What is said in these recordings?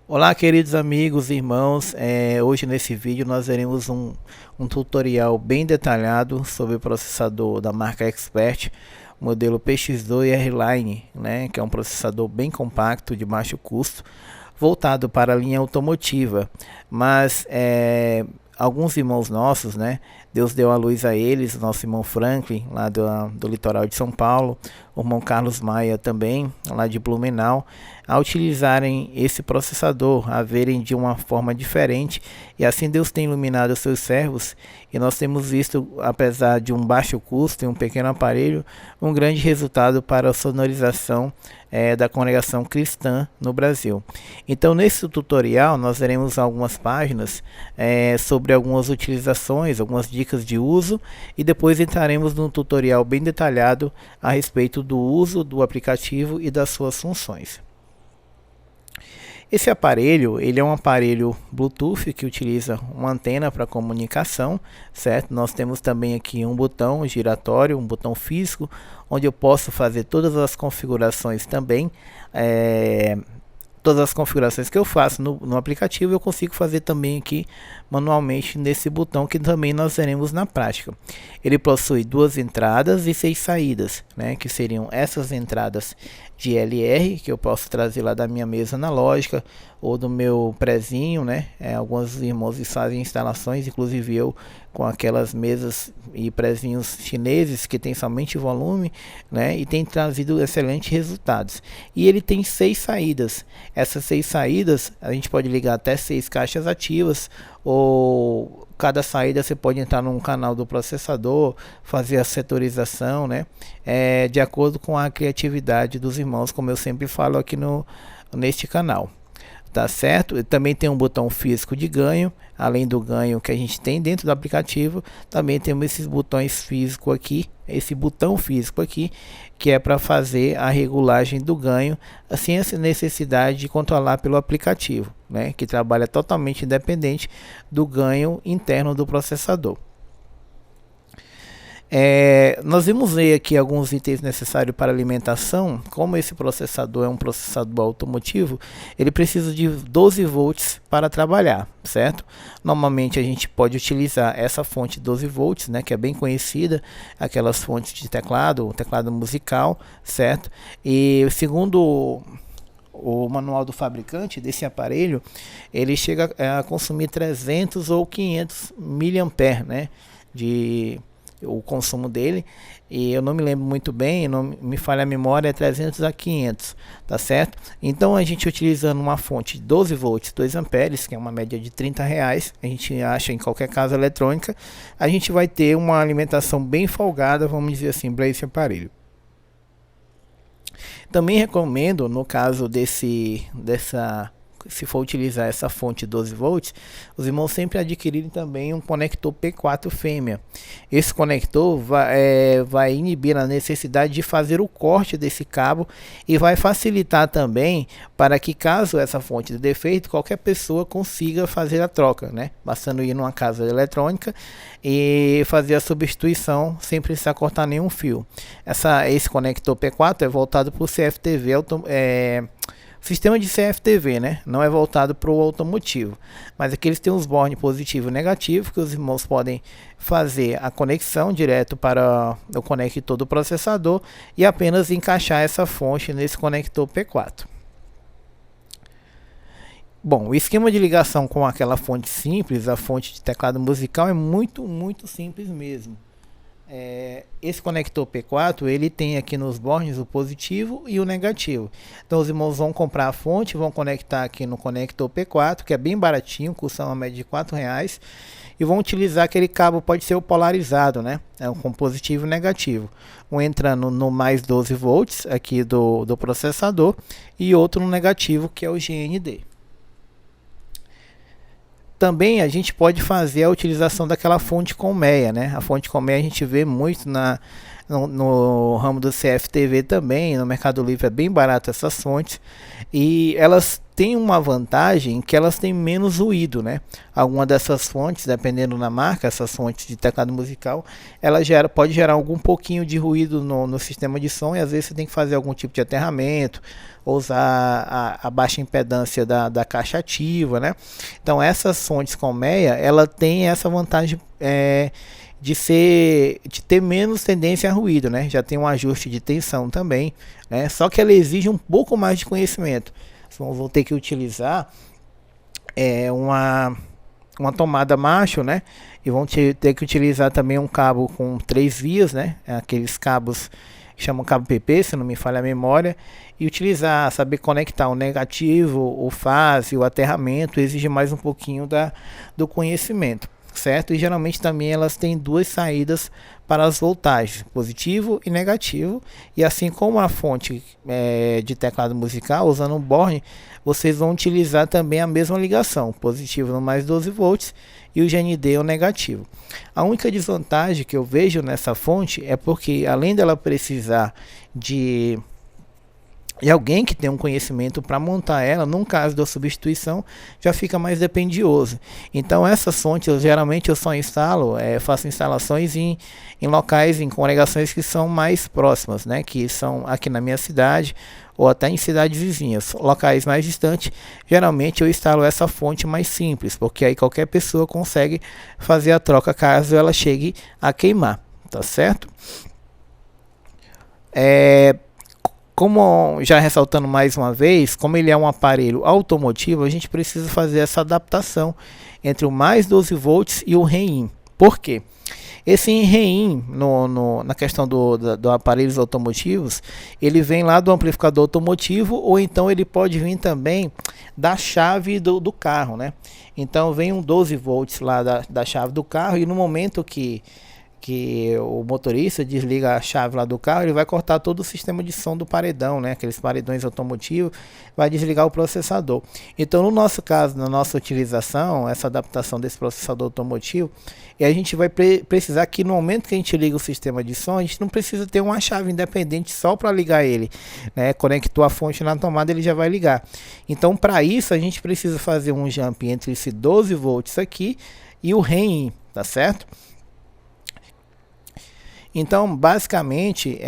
Olá, queridos amigos e irmãos. Hoje nesse vídeo nós veremos um tutorial bem detalhado sobre o processador da marca Expert, modelo PX2 R-Line, né, que é um processador bem compacto, de baixo custo, voltado para a linha automotiva. Mas alguns irmãos nossos, né, Deus deu a luz a eles, nosso irmão Franklin, lá do litoral de São Paulo, o irmão Carlos Maia também, lá de Blumenau, a utilizarem esse processador, a verem de uma forma diferente, e assim Deus tem iluminado os seus servos, e nós temos visto, apesar de um baixo custo e um pequeno aparelho, um grande resultado para a sonorização da congregação cristã no Brasil. Então, nesse tutorial nós veremos algumas páginas sobre algumas utilizações, algumas dicas de uso, e depois entraremos num tutorial bem detalhado a respeito do uso do aplicativo e das suas funções. Esse aparelho, ele é um aparelho Bluetooth que utiliza uma antena para comunicação, certo? Nós temos também aqui um botão giratório, um botão físico, onde eu posso fazer todas as configurações também. Todas as configurações que eu faço no aplicativo eu consigo fazer também aqui manualmente nesse botão, que também nós veremos na prática. Ele possui duas entradas e 6 saídas, né, que seriam essas entradas de LR, que eu posso trazer lá da minha mesa analógica ou do meu prezinho, né? Alguns irmãos fazem instalações, inclusive eu, com aquelas mesas e prezinhos chineses que tem somente volume, né? E tem trazido excelentes resultados. E ele tem 6 saídas. Essas 6 saídas a gente pode ligar até 6 caixas ativas, ou cada saída você pode entrar num canal do processador, fazer a setorização, né? De acordo com a criatividade dos irmãos, como eu sempre falo aqui neste canal. Tá certo? Também tem um botão físico de ganho, além do ganho que a gente tem dentro do aplicativo, também temos esses botões físicos aqui, esse botão físico aqui, que é para fazer a regulagem do ganho, sem essa necessidade de controlar pelo aplicativo, né, que trabalha totalmente independente do ganho interno do processador. Nós vamos ver aqui alguns itens necessários para alimentação. Como esse processador é um processador automotivo, ele precisa de 12 volts para trabalhar, certo? Normalmente a gente pode utilizar essa fonte 12 volts, né, que é bem conhecida, aquelas fontes de teclado, teclado musical, certo? E segundo o manual do fabricante desse aparelho, ele chega a consumir 300 ou 500 mAh, né, de o consumo dele, e eu não me lembro muito bem, não me falha a memória, é 300 a 500, tá certo? Então a gente utilizando uma fonte de 12 volts 2 amperes, que é uma média de R$ 30, a gente acha em qualquer casa eletrônica, a gente vai ter uma alimentação bem folgada, vamos dizer assim, para esse aparelho. Também recomendo, no caso se for utilizar essa fonte 12 volts, os irmãos sempre adquirirem também um conector P4 fêmea. Esse conector vai inibir a necessidade de fazer o corte desse cabo, e vai facilitar também para que, caso essa fonte dê defeito, qualquer pessoa consiga fazer a troca, né? Bastando ir numa casa eletrônica e fazer a substituição sem precisar cortar nenhum fio. Esse conector P4 é voltado para o CFTV, sistema de CFTV, né? Não é voltado para o automotivo, mas aqui eles têm os bornes positivo e negativo, que os irmãos podem fazer a conexão direto para o conector do processador e apenas encaixar essa fonte nesse conector P4. Bom, o esquema de ligação com aquela fonte simples, a fonte de teclado musical, é muito simples mesmo. Esse conector P4, ele tem aqui nos bornes o positivo e o negativo. Então os irmãos vão comprar a fonte, vão conectar aqui no conector P4, que é bem baratinho, custa uma média de R$ 4, e vão utilizar aquele cabo, pode ser o polarizado, né? Com positivo e negativo. Um entrando no mais 12 volts aqui do processador, e outro no negativo, que é o GND. Também a gente pode fazer a utilização daquela fonte colmeia, né? A fonte colmeia a gente vê muito no ramo do CFTV também, no Mercado Livre é bem barato essas fontes, e elas têm uma vantagem que elas têm menos ruído, né? Alguma dessas fontes, dependendo da marca, essas fontes de teclado musical, ela pode gerar algum pouquinho de ruído no sistema de som, e às vezes você tem que fazer algum tipo de aterramento, ou usar a baixa impedância da caixa ativa, né? Então essas fontes colmeia, ela tem essa vantagem de ter menos tendência a ruído, né? Já tem um ajuste de tensão também, né? Só que ela exige um pouco mais de conhecimento. Então vou ter que utilizar uma tomada macho, né? E vão ter que utilizar também um cabo com 3 vias, né? Aqueles cabos que chamam cabo PP, se não me falha a memória, e utilizar, saber conectar o negativo, o fase, o aterramento, exige mais um pouquinho do conhecimento, certo? E geralmente também elas têm 2 saídas para as voltagens, positivo e negativo, e assim como a fonte de teclado musical, usando um Borne, vocês vão utilizar também a mesma ligação, positivo no mais 12 volts e o GND o negativo. A única desvantagem que eu vejo nessa fonte é porque, além dela precisar de alguém que tem um conhecimento para montar ela, num caso da substituição, já fica mais dependioso. Então essas fontes, geralmente eu só instalo, faço instalações em locais, em congregações que são mais próximas, né? Que são aqui na minha cidade, ou até em cidades vizinhas. Locais mais distantes, geralmente eu instalo essa fonte mais simples, porque aí qualquer pessoa consegue fazer a troca caso ela chegue a queimar, tá certo? Como já ressaltando mais uma vez, como ele é um aparelho automotivo, a gente precisa fazer essa adaptação entre o mais 12 volts e o REIN. Por quê? Esse REIN, na questão do aparelhos automotivos, ele vem lá do amplificador automotivo, ou então ele pode vir também da chave do carro, né? Então vem um 12 volts lá da chave do carro, e no momento que o motorista desliga a chave lá do carro, ele vai cortar todo o sistema de som do paredão, né? Aqueles paredões automotivos, vai desligar o processador. Então, no nosso caso, na nossa utilização, essa adaptação desse processador automotivo, e a gente vai precisar que no momento que a gente liga o sistema de som, a gente não precisa ter uma chave independente só para ligar ele, né? Conectou a fonte na tomada, ele já vai ligar. Então, para isso, a gente precisa fazer um jump entre esse 12 volts aqui e o REIN, tá certo? Então, basicamente,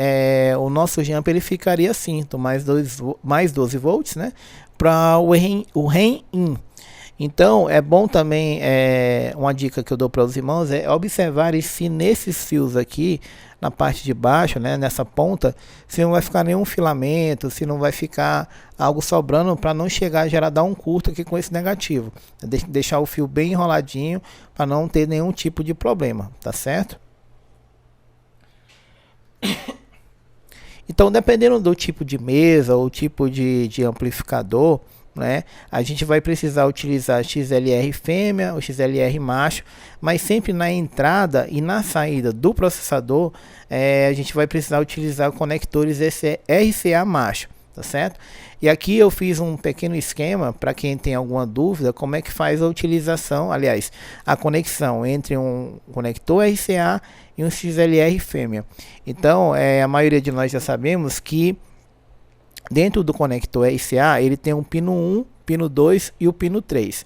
o nosso jump ele ficaria assim, do mais 12 volts, né, para o REIN-IN. Então, é bom também, uma dica que eu dou para os irmãos é observar se nesses fios aqui, na parte de baixo, né, nessa ponta, se não vai ficar nenhum filamento, se não vai ficar algo sobrando, para não chegar a dar um curto aqui com esse negativo. Deixar o fio bem enroladinho para não ter nenhum tipo de problema, tá certo? Então, dependendo do tipo de mesa ou tipo de amplificador, né, a gente vai precisar utilizar XLR fêmea ou XLR macho, mas sempre na entrada e na saída do processador, a gente vai precisar utilizar conectores RCA macho, tá certo? E aqui eu fiz um pequeno esquema para quem tem alguma dúvida como é que faz a utilização, aliás, a conexão entre um conector RCA e um XLR fêmea. Então, a maioria de nós já sabemos que dentro do conector RCA ele tem um pino 1, pino 2 e o pino 3.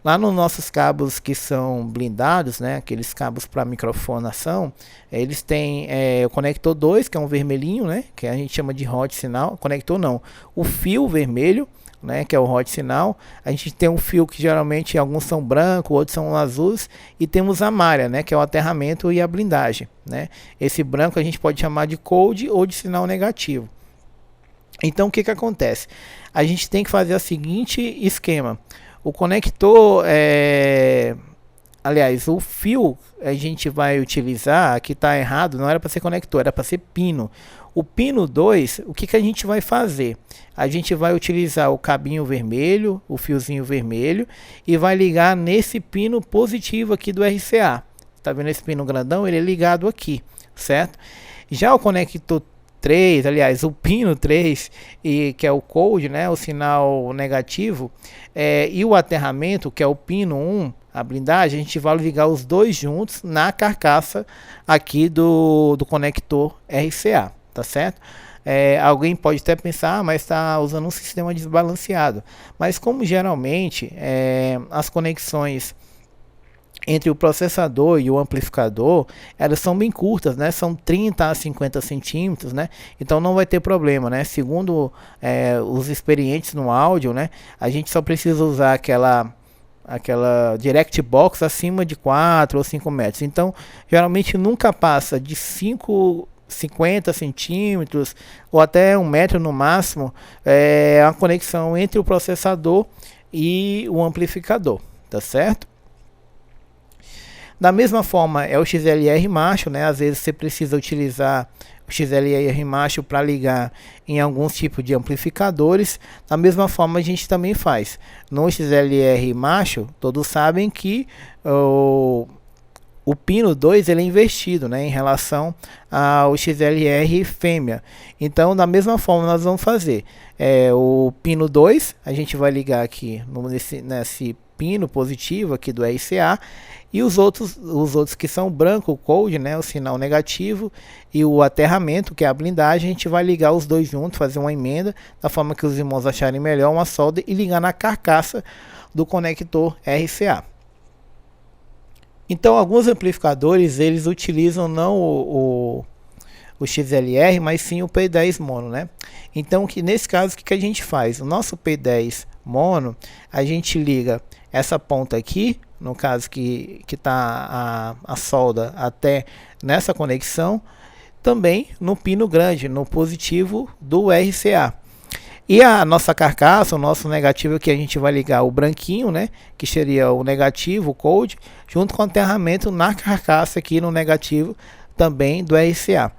Lá nos nossos cabos que são blindados, né, aqueles cabos para microfonação, eles têm o conector 2, que é um vermelhinho, né, que a gente chama de hot sinal. Conector não, o fio vermelho, né, que é o hot sinal. A gente tem um fio que geralmente alguns são brancos, outros são azuis, e temos a malha, né, que é o aterramento e a blindagem, né. Esse branco a gente pode chamar de cold ou de sinal negativo. Então o que acontece? A gente tem que fazer o seguinte esquema. O conector, aliás, o fio a gente vai utilizar, aqui está errado, não era para ser conector, era para ser pino. O pino 2, o que a gente vai fazer? A gente vai utilizar o cabinho vermelho, o fiozinho vermelho, e vai ligar nesse pino positivo aqui do RCA. Tá vendo esse pino grandão? Ele é ligado aqui, certo? Já o conector 3, aliás, o pino 3, que é o cold, né, o sinal negativo, e o aterramento, que é o pino 1, a blindagem, a gente vai ligar os dois juntos na carcaça aqui do conector RCA, tá certo? Alguém pode até pensar, mas está usando um sistema desbalanceado. Mas como geralmente as conexões entre o processador e o amplificador, elas são bem curtas, né? São 30 a 50 centímetros, né? Então não vai ter problema, né? Segundo os experientes no áudio, né? A gente só precisa usar aquela direct box acima de 4 ou 5 metros. Então, geralmente nunca passa de 50 centímetros ou até 1 metro no máximo, a conexão entre o processador e o amplificador, tá certo? Da mesma forma é o XLR macho, né? Às vezes você precisa utilizar o XLR macho para ligar em alguns tipos de amplificadores. Da mesma forma a gente também faz. No XLR macho, todos sabem que o pino 2 ele é invertido, né, em relação ao XLR fêmea. Então da mesma forma nós vamos fazer. O pino 2 a gente vai ligar aqui nesse pino positivo aqui do RCA, e os outros que são branco, o code, né, o sinal negativo, e o aterramento, que é a blindagem, a gente vai ligar os dois juntos, fazer uma emenda, da forma que os irmãos acharem melhor, uma solda, e ligar na carcaça do conector RCA. Então alguns amplificadores eles utilizam não o XLR, mas sim o P10 mono, né? Então nesse caso o que a gente faz? O nosso P10 mono, a gente liga essa ponta aqui, no caso que está a solda até nessa conexão, também no pino grande, no positivo do RCA. E a nossa carcaça, o nosso negativo, que a gente vai ligar o branquinho, né, que seria o negativo, o code, junto com o aterramento na carcaça aqui no negativo também do RCA.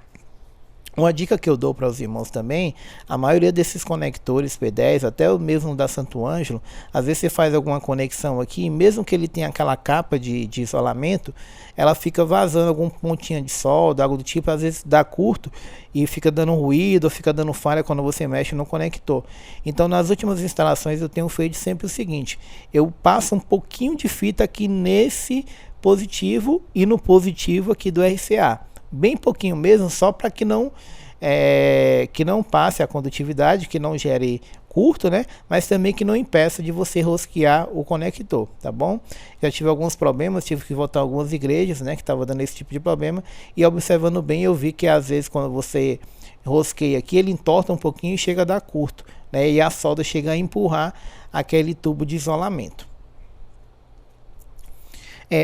Uma dica que eu dou para os irmãos também, a maioria desses conectores P10, até o mesmo da Santo Ângelo, às vezes você faz alguma conexão aqui, mesmo que ele tenha aquela capa de isolamento, ela fica vazando algum pontinho de solda, algo do tipo, às vezes dá curto e fica dando ruído, ou fica dando falha quando você mexe no conector. Então nas últimas instalações eu tenho feito sempre o seguinte, eu passo um pouquinho de fita aqui nesse positivo e no positivo aqui do RCA. Bem pouquinho mesmo, só para que não passe a condutividade, que não gere curto, né? Mas também que não impeça de você rosquear o conector, tá bom? Já tive alguns problemas, tive que voltar a algumas igrejas, né, que estava dando esse tipo de problema, e observando bem eu vi que às vezes quando você rosqueia aqui, ele entorta um pouquinho e chega a dar curto, né? E a solda chega a empurrar aquele tubo de isolamento.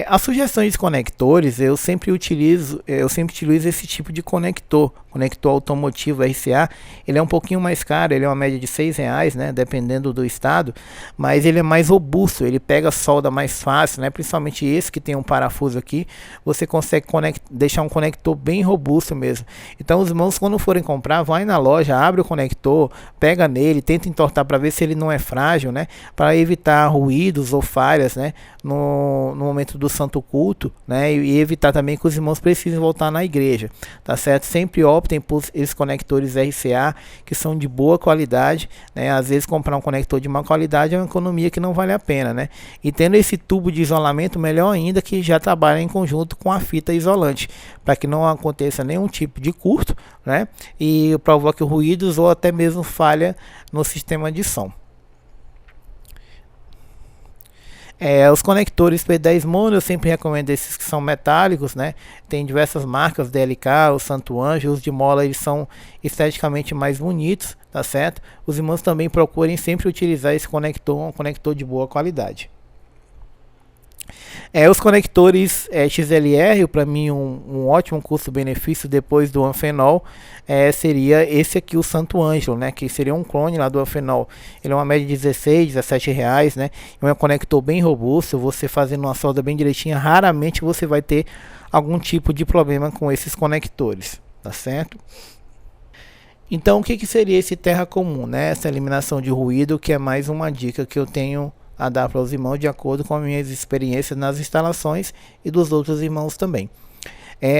As sugestões de conectores, eu sempre utilizo esse tipo de conector automotivo RCA. Ele é um pouquinho mais caro, ele é uma média de R$6, né, dependendo do estado, mas ele é mais robusto, ele pega solda mais fácil, né, principalmente esse que tem um parafuso aqui, você consegue deixar um conector bem robusto mesmo. Então os irmãos, quando forem comprar, vai na loja, abre o conector, pega nele, tenta entortar para ver se ele não é frágil, né, para evitar ruídos ou falhas, né, no momento do santo culto, né, e evitar também que os irmãos precisem voltar na igreja, tá certo? Sempre optem por esses conectores RCA que são de boa qualidade, né? Às vezes comprar um conector de má qualidade é uma economia que não vale a pena, né? E tendo esse tubo de isolamento, melhor ainda que já trabalha em conjunto com a fita isolante, para que não aconteça nenhum tipo de curto, né? E provoque ruídos ou até mesmo falha no sistema de som. Os conectores P10 mono eu sempre recomendo esses que são metálicos, né? Tem diversas marcas, DLK, o Santo Ângelo, os de mola eles são esteticamente mais bonitos, tá certo? Os irmãos também procurem sempre utilizar esse conector, um conector de boa qualidade. Os conectores XLR, para mim um ótimo custo-benefício depois do Amphenol seria esse aqui, o Santo Ângelo, né, que seria um clone lá do Amphenol. Ele é uma média de 16, 17 reais, né, é um conector bem robusto, você fazendo uma solda bem direitinha, raramente você vai ter algum tipo de problema com esses conectores, tá certo? Então o que seria esse terra comum, né, essa eliminação de ruído, que é mais uma dica que eu tenho a dar para os irmãos de acordo com as minhas experiências nas instalações e dos outros irmãos também.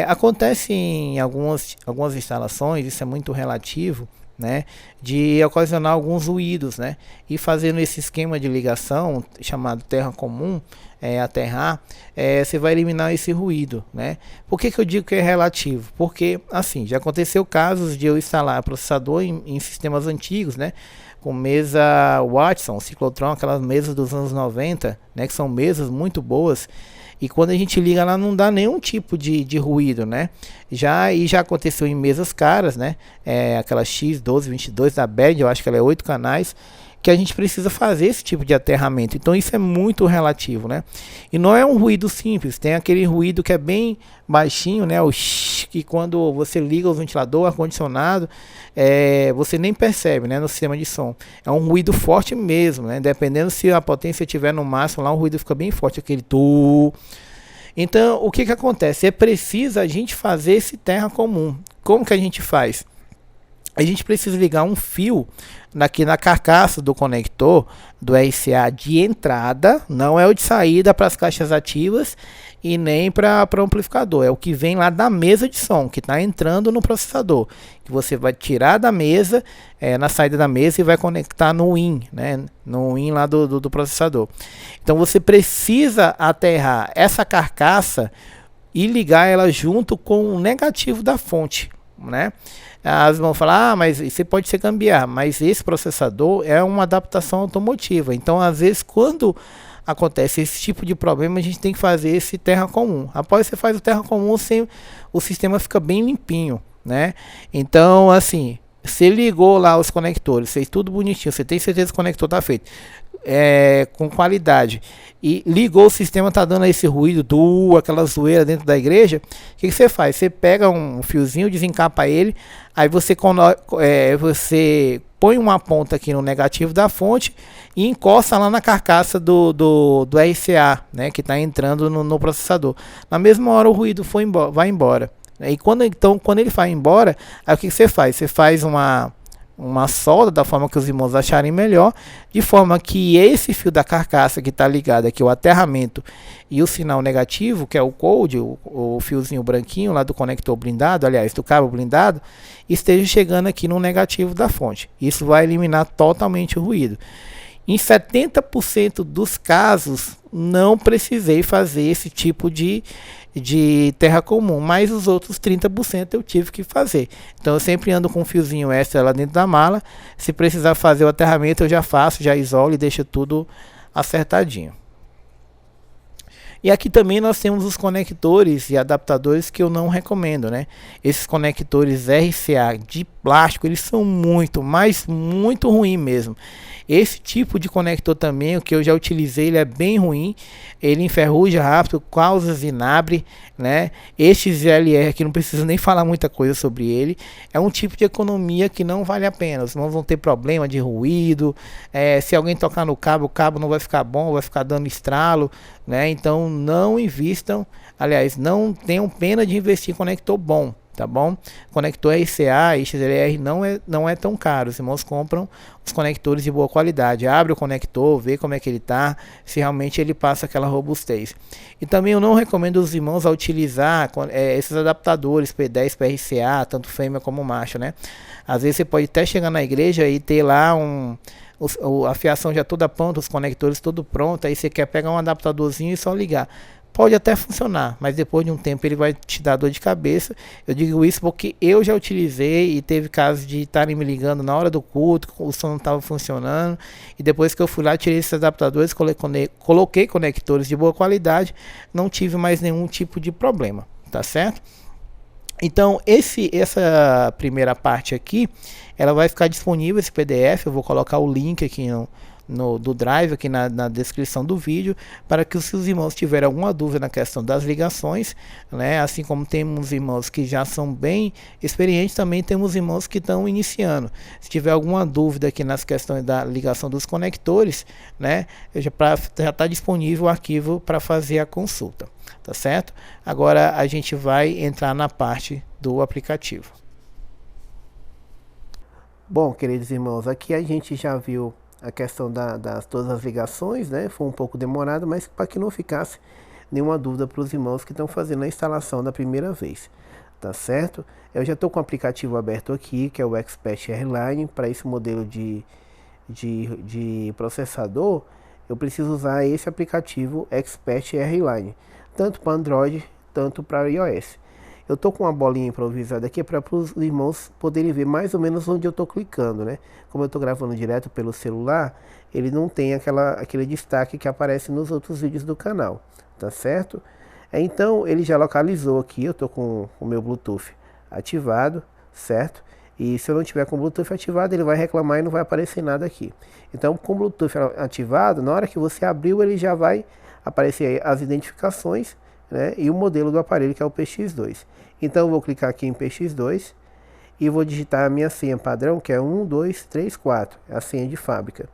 Acontece em algumas instalações, isso é muito relativo, né, de ocasionar alguns ruídos, né, e fazendo esse esquema de ligação chamado terra comum, aterrar, você vai eliminar esse ruído, né. Por que eu digo que é relativo? Porque assim, já aconteceu casos de eu instalar processador em sistemas antigos, né, com mesa Watson, Ciclotron, aquelas mesas dos anos 90, né, que são mesas muito boas, e quando a gente liga lá não dá nenhum tipo de ruído, né? Já aconteceu em mesas caras, né? Aquela X1222 da Bad, eu acho que ela é 8 canais, que a gente precisa fazer esse tipo de aterramento. Então isso é muito relativo, né? E não é um ruído simples, tem aquele ruído que é bem baixinho, né? O shh, que quando você liga o ventilador, ar-condicionado, você nem percebe, né? No sistema de som. É um ruído forte mesmo, né? Dependendo se a potência estiver no máximo, lá o ruído fica bem forte, aquele tu. Então, o que acontece? É preciso a gente fazer esse terra comum. Como que a gente faz? A gente precisa ligar um fio aqui na carcaça do conector do RCA de entrada, não é o de saída para as caixas ativas e nem para o amplificador, é o que vem lá da mesa de som, que está entrando no processador, que você vai tirar da mesa, na saída da mesa e vai conectar no WIN, né, no WIN lá do processador. Então você precisa aterrar essa carcaça e ligar ela junto com o negativo da fonte, né? Elas vão falar, mas isso pode ser gambiarra, mas esse processador é uma adaptação automotiva. Então, às vezes, quando acontece esse tipo de problema, a gente tem que fazer esse terra comum. Após você faz o terra comum, o sistema fica bem limpinho, né? Então, assim, você ligou lá os conectores, fez tudo bonitinho, você tem certeza que o conector está feito com qualidade e ligou o sistema, tá dando esse ruído, aquela zoeira dentro da igreja. O que você faz? Você pega um fiozinho, desencapa ele, aí você põe uma ponta aqui no negativo da fonte e encosta lá na carcaça do RCA, né, que está entrando no processador. Na mesma hora o ruído vai embora. E quando ele vai embora, aí o que você faz? Você faz uma solda da forma que os irmãos acharem melhor, de forma que esse fio da carcaça que está ligado aqui, o aterramento e o sinal negativo, que é o code, o fiozinho branquinho lá do conector blindado, aliás, do cabo blindado, esteja chegando aqui no negativo da fonte. Isso vai eliminar totalmente o ruído. Em 70% dos casos, não precisei fazer esse tipo de terra comum, mas os outros 30% eu tive que fazer. Então eu sempre ando com um fiozinho extra lá dentro da mala. Se precisar fazer o aterramento, eu já faço, já isolo e deixo tudo acertadinho. E aqui também nós temos os conectores e adaptadores que eu não recomendo, né? Esses conectores RCA de plástico, eles são muito ruim mesmo. Esse tipo de conector também, o que eu já utilizei, ele é bem ruim. Ele enferruja rápido, causa vinagre, né? Este ZLR aqui não preciso nem falar muita coisa sobre ele. É um tipo de economia que não vale a pena. Os irmãos vão ter problema de ruído. Se alguém tocar no cabo, o cabo não vai ficar bom, vai ficar dando estralo, né? Então não invistam, aliás, não tenham pena de investir em conector bom, tá bom? Conector RCA e XLR não é tão caro. Os irmãos compram os conectores de boa qualidade. Abre o conector, vê como é que ele tá, se realmente ele passa aquela robustez. E também eu não recomendo os irmãos a utilizar esses adaptadores P10 para RCA, tanto fêmea como macho, né? Às vezes você pode até chegar na igreja e ter lá a fiação já toda pronta, os conectores todo pronto, aí você quer pegar um adaptadorzinho e só ligar. Pode até funcionar, mas depois de um tempo ele vai te dar dor de cabeça. Eu digo isso porque eu já utilizei e teve casos de estarem me ligando na hora do culto, o som não estava funcionando, e depois que eu fui lá, tirei esses adaptadores, coloquei conectores de boa qualidade, não tive mais nenhum tipo de problema, tá certo? Então essa primeira parte aqui, ela vai ficar disponível, esse PDF, eu vou colocar o link aqui do Drive, aqui na descrição do vídeo, para que os seus irmãos tiverem alguma dúvida na questão das ligações, né? Assim como temos irmãos que já são bem experientes, também temos irmãos que estão iniciando. Se tiver alguma dúvida aqui nas questões da ligação dos conectores, né? Já está disponível o arquivo para fazer a consulta, tá certo? Agora a gente vai entrar na parte do aplicativo. Bom, queridos irmãos, aqui a gente já viu a questão das todas as ligações, né? Foi um pouco demorado, mas para que não ficasse nenhuma dúvida para os irmãos que estão fazendo a instalação da primeira vez. tá certo? Eu já estou com o aplicativo aberto aqui, que é o Expert R-Line. Para esse modelo de processador, eu preciso usar esse aplicativo Expert R-Line, tanto para Android, tanto para iOS. Eu estou com uma bolinha improvisada aqui para os irmãos poderem ver mais ou menos onde eu estou clicando, né? Como eu estou gravando direto pelo celular, ele não tem aquele destaque que aparece nos outros vídeos do canal, tá certo? Então ele já localizou aqui, eu estou com o meu Bluetooth ativado, certo? E se eu não tiver com o Bluetooth ativado, ele vai reclamar e não vai aparecer nada aqui. Então, com o Bluetooth ativado, na hora que você abriu, ele já vai aparecer as identificações, né, e o modelo do aparelho, que é o PX2. Então, eu vou clicar aqui em PX2 e vou digitar a minha senha padrão, que é 1, 2, 3, 4. É a senha de fábrica.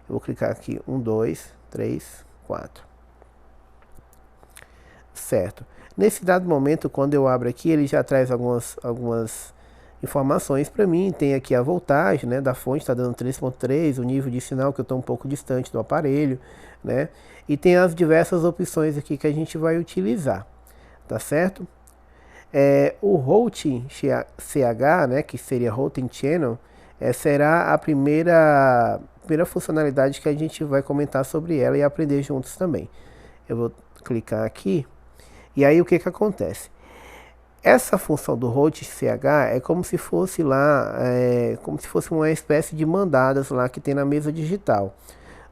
Eu vou clicar aqui 1, 2, 3, 4. Certo. Nesse dado momento, quando eu abro aqui, ele já traz algumas informações para mim. Tem aqui a voltagem, né, da fonte, está dando 3.3, o nível de sinal, que eu estou um pouco distante do aparelho, né, e tem as diversas opções aqui que a gente vai utilizar, tá certo? O Routing CH, né, que seria Routing Channel, será a primeira funcionalidade que a gente vai comentar sobre ela e aprender juntos também. Eu vou clicar aqui, e aí o que acontece? Essa função do Routing CH é como se fosse lá, como se fosse uma espécie de mandadas lá que tem na mesa digital,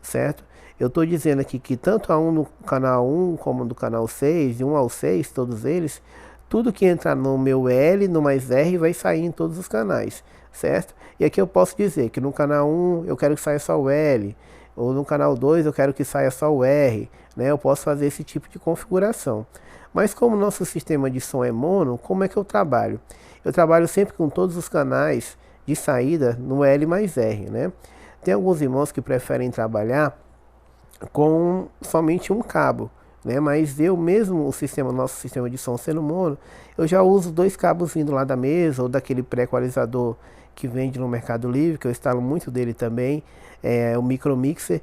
certo? Eu estou dizendo aqui que tanto a 1 no canal 1 como no canal 6, de 1 ao 6, todos eles, tudo que entrar no meu L, no mais R, vai sair em todos os canais, certo? E aqui eu posso dizer que no canal 1 eu quero que saia só o L, ou no canal 2 eu quero que saia só o R, né? Eu posso fazer esse tipo de configuração. Mas como o nosso sistema de som é mono, como é que eu trabalho? Eu trabalho sempre com todos os canais de saída no L mais R, né? Tem alguns irmãos que preferem trabalhar com somente um cabo, né? Mas eu mesmo, nosso sistema de som sendo mono, eu já uso 2 cabos vindo lá da mesa ou daquele pré-equalizador que vende no Mercado Livre, que eu instalo muito dele também, o Micromixer.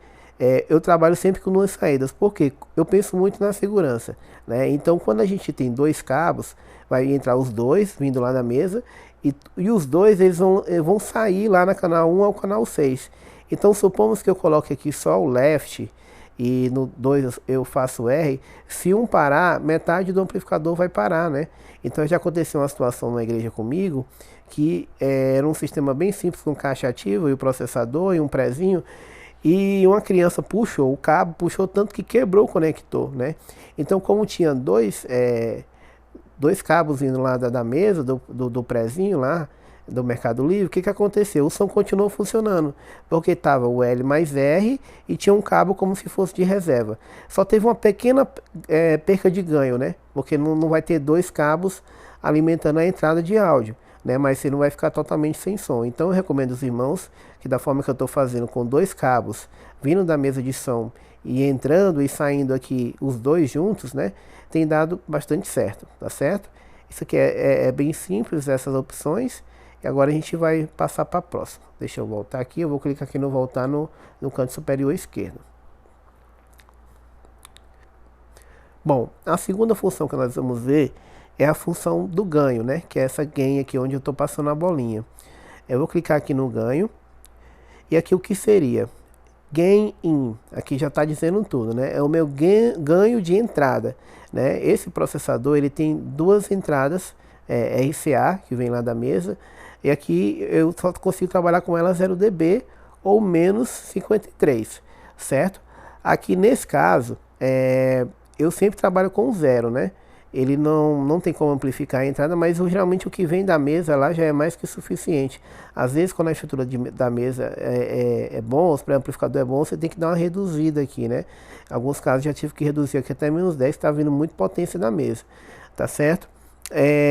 Eu trabalho sempre com 2 saídas, porque eu penso muito na segurança, né? Então, quando a gente tem 2 cabos, vai entrar os 2 vindo lá na mesa, e os 2 eles vão sair lá na canal 1 ao canal 6. Então, supomos que eu coloque aqui só o left e no 2 eu faço R. Se um parar, metade do amplificador vai parar, né? Então já aconteceu uma situação na igreja comigo, que era um sistema bem simples com caixa ativa e o processador e um prezinho, e uma criança puxou o cabo, puxou tanto que quebrou o conector, né? Então, como tinha 2 cabos indo lá da mesa, do prezinho lá, do Mercado Livre, o que aconteceu? O som continuou funcionando, porque estava o L mais R e tinha um cabo como se fosse de reserva. Só teve uma pequena perca de ganho, né? Porque não vai ter 2 cabos alimentando a entrada de áudio, né? Mas você não vai ficar totalmente sem som. Então eu recomendo aos irmãos que, da forma que eu estou fazendo, com 2 cabos vindo da mesa de som e entrando e saindo aqui os 2 juntos, né, tem dado bastante certo, tá certo? Isso aqui é bem simples, essas opções. E agora a gente vai passar para a próxima. Deixa eu voltar aqui, eu vou clicar aqui no voltar no canto superior esquerdo. Bom, a segunda função que nós vamos ver é a função do ganho, né? Que é essa gain aqui onde eu estou passando a bolinha. Eu vou clicar aqui no ganho. E aqui o que seria? Gain in. Aqui já está dizendo tudo, né? É o meu ganho de entrada, né? Esse processador ele tem 2 entradas RCA, que vem lá da mesa. E aqui eu só consigo trabalhar com ela 0 dB ou menos 53, certo? Aqui nesse caso, eu sempre trabalho com 0, né? Ele não tem como amplificar a entrada, mas geralmente o que vem da mesa lá já é mais que suficiente. Às vezes, quando a estrutura da mesa é bom, o pré-amplificador é bom, você tem que dar uma reduzida aqui, né? Em alguns casos já tive que reduzir aqui até menos 10, está vindo muito potência da mesa, tá certo?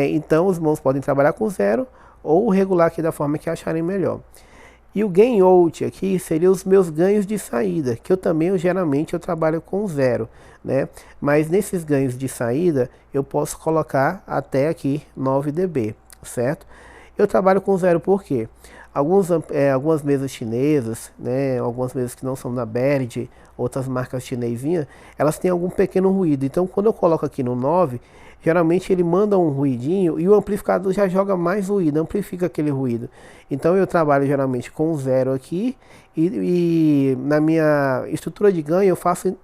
Então, os irmãos podem trabalhar com 0 ou regular aqui da forma que acharem melhor. E o gain out aqui seria os meus ganhos de saída, que geralmente eu trabalho com 0, né? Mas nesses ganhos de saída eu posso colocar até aqui 9 dB, certo? Eu trabalho com 0 porque algumas mesas chinesas, né? Algumas mesas que não são da Behringer outras marcas chinesinhas, elas têm algum pequeno ruído. Então quando eu coloco aqui no 9, geralmente ele manda um ruidinho e o amplificador já joga mais ruído, amplifica aquele ruído. Então eu trabalho geralmente com 0 aqui e na minha estrutura de ganho eu faço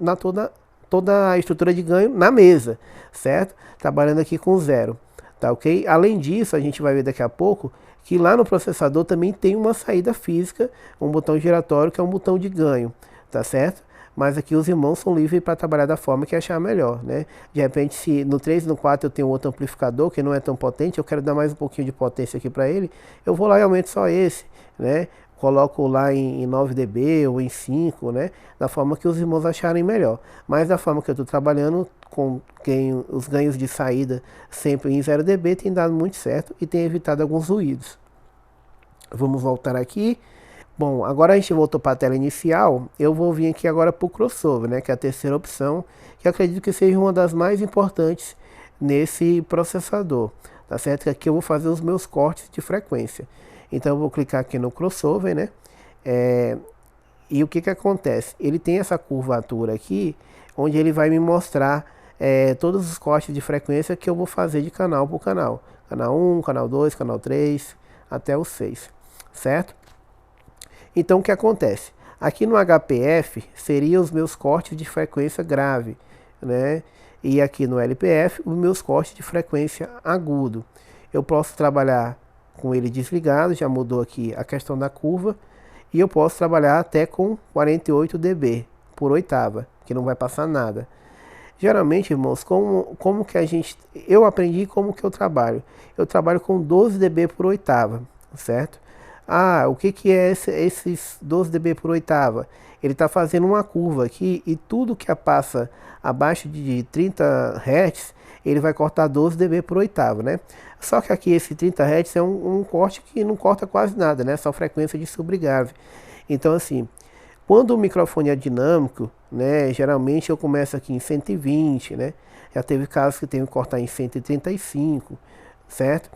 toda a estrutura de ganho na mesa, certo? Trabalhando aqui com 0, tá ok? Além disso, a gente vai ver daqui a pouco que lá no processador também tem uma saída física, um botão giratório que é um botão de ganho, tá certo? Mas aqui os irmãos são livres para trabalhar da forma que achar melhor, né? De repente, se no 3 e no 4 eu tenho outro amplificador que não é tão potente, eu quero dar mais um pouquinho de potência aqui para ele, eu vou lá e aumento só esse, né? Coloco lá em 9 dB ou em 5, né? Da forma que os irmãos acharem melhor. Mas da forma que eu estou trabalhando, com os ganhos de saída sempre em 0 dB, tem dado muito certo e tem evitado alguns ruídos. Vamos voltar aqui. Bom, agora a gente voltou para a tela inicial, eu vou vir aqui agora para o crossover, né, que é a terceira opção, que eu acredito que seja uma das mais importantes nesse processador, tá certo? Que aqui eu vou fazer os meus cortes de frequência. Então eu vou clicar aqui no crossover, né, e o que que acontece? Ele tem essa curvatura aqui, onde ele vai me mostrar todos os cortes de frequência que eu vou fazer de canal por canal. Canal 1, canal 2, canal 3, até o 6, certo? Então o que acontece? Aqui no HPF seriam os meus cortes de frequência grave, né? E aqui no LPF os meus cortes de frequência agudo. Eu posso trabalhar com ele desligado, já mudou aqui a questão da curva, e eu posso trabalhar até com 48 dB por oitava, que não vai passar nada. Geralmente, irmãos, como que eu aprendi como que eu trabalho. Eu trabalho com 12 dB por oitava, certo? Ah, o que é esses 12 dB por oitava? Ele está fazendo uma curva aqui e tudo que passa abaixo de 30 Hz, ele vai cortar 12 dB por oitava, né? Só que aqui esse 30 Hz é um corte que não corta quase nada, né? Só frequência de subgrave. Então assim, quando o microfone é dinâmico, né? Geralmente eu começo aqui em 120, né? Já teve casos que eu tenho que cortar em 135, certo?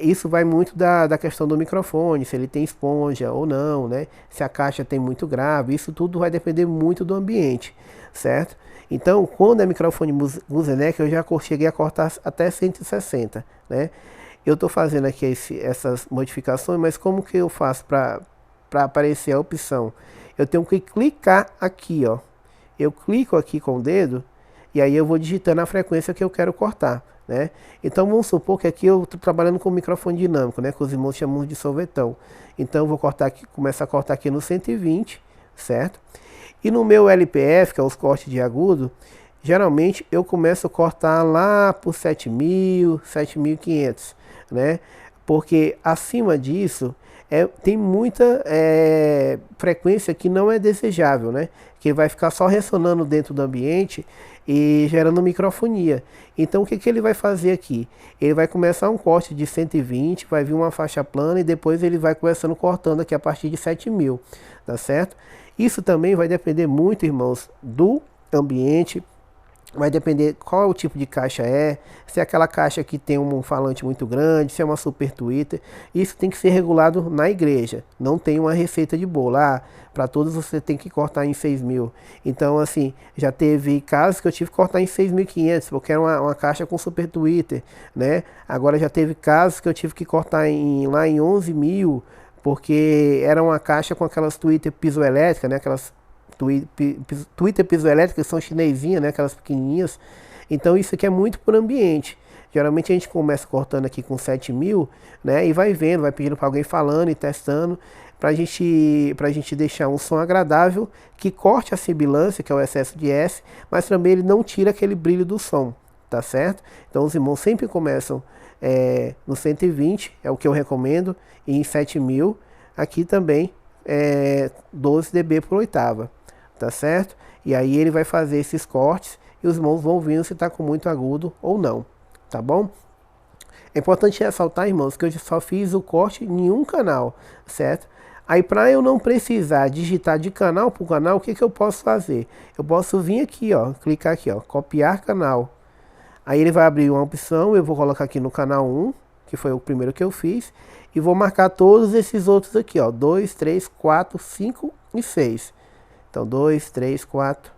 Isso vai muito da questão do microfone, se ele tem esponja ou não, né? Se a caixa tem muito grave, isso tudo vai depender muito do ambiente, certo? Então, quando é microfone Musenec, eu já cheguei a cortar até 160, né? Eu estou fazendo aqui essas modificações, mas como que eu faço para aparecer a opção? Eu tenho que clicar aqui, ó. Eu clico aqui com o dedo e aí eu vou digitando a frequência que eu quero cortar, né? Então vamos supor que aqui eu estou trabalhando com microfone dinâmico, né? Que os irmãos chamam de sorvetão. Então eu vou cortar aqui, começar a cortar aqui no 120, certo? E no meu LPF, que é os cortes de agudo, geralmente eu começo a cortar lá por 7.000, 7.500, né? Porque acima disso tem muita frequência que não é desejável, né? Que vai ficar só ressonando dentro do ambiente e gerando microfonia. Então o que que ele vai fazer aqui? Ele vai começar um corte de 120, vai vir uma faixa plana e depois ele vai começando cortando aqui a partir de 7.000, tá certo? Isso também vai depender muito, irmãos, do ambiente. Vai depender qual o tipo de caixa se é aquela caixa que tem um falante muito grande, se é uma super tweeter. Isso tem que ser regulado na igreja. Não tem uma receita de bolo. Para todos você tem que cortar em 6.000. Então, assim, já teve casos que eu tive que cortar em 6.500, porque era uma caixa com super tweeter, né? Agora já teve casos que eu tive que cortar lá em 11.000, porque era uma caixa com aquelas tweeter pisoelétrica, né? Aquelas tweeter pisoelétricas são chinesinhas, né? Aquelas pequenininhas. Então isso aqui é muito por ambiente. Geralmente a gente começa cortando aqui com 7.000, né? E vai vendo, vai pedindo para alguém falando e testando, pra gente deixar um som agradável que corte a sibilância, que é o excesso de S, mas também ele não tira aquele brilho do som, tá certo? Então os irmãos sempre começam no 120, é o que eu recomendo, e em 7.000, aqui também 12 dB por oitava, tá certo? E aí ele vai fazer esses cortes e os irmãos vão vendo se está com muito agudo ou não, tá bom? É importante ressaltar, irmãos, que eu só fiz o corte em um canal, certo? Aí para eu não precisar digitar de canal por canal, o que que eu posso fazer? Eu posso vir aqui, ó, clicar aqui, ó, copiar canal. Aí ele vai abrir uma opção, eu vou colocar aqui no canal 1, que foi o primeiro que eu fiz, e vou marcar todos esses outros aqui, ó, 2, 3, 4, 5 e 6. Então 2, 3, 4,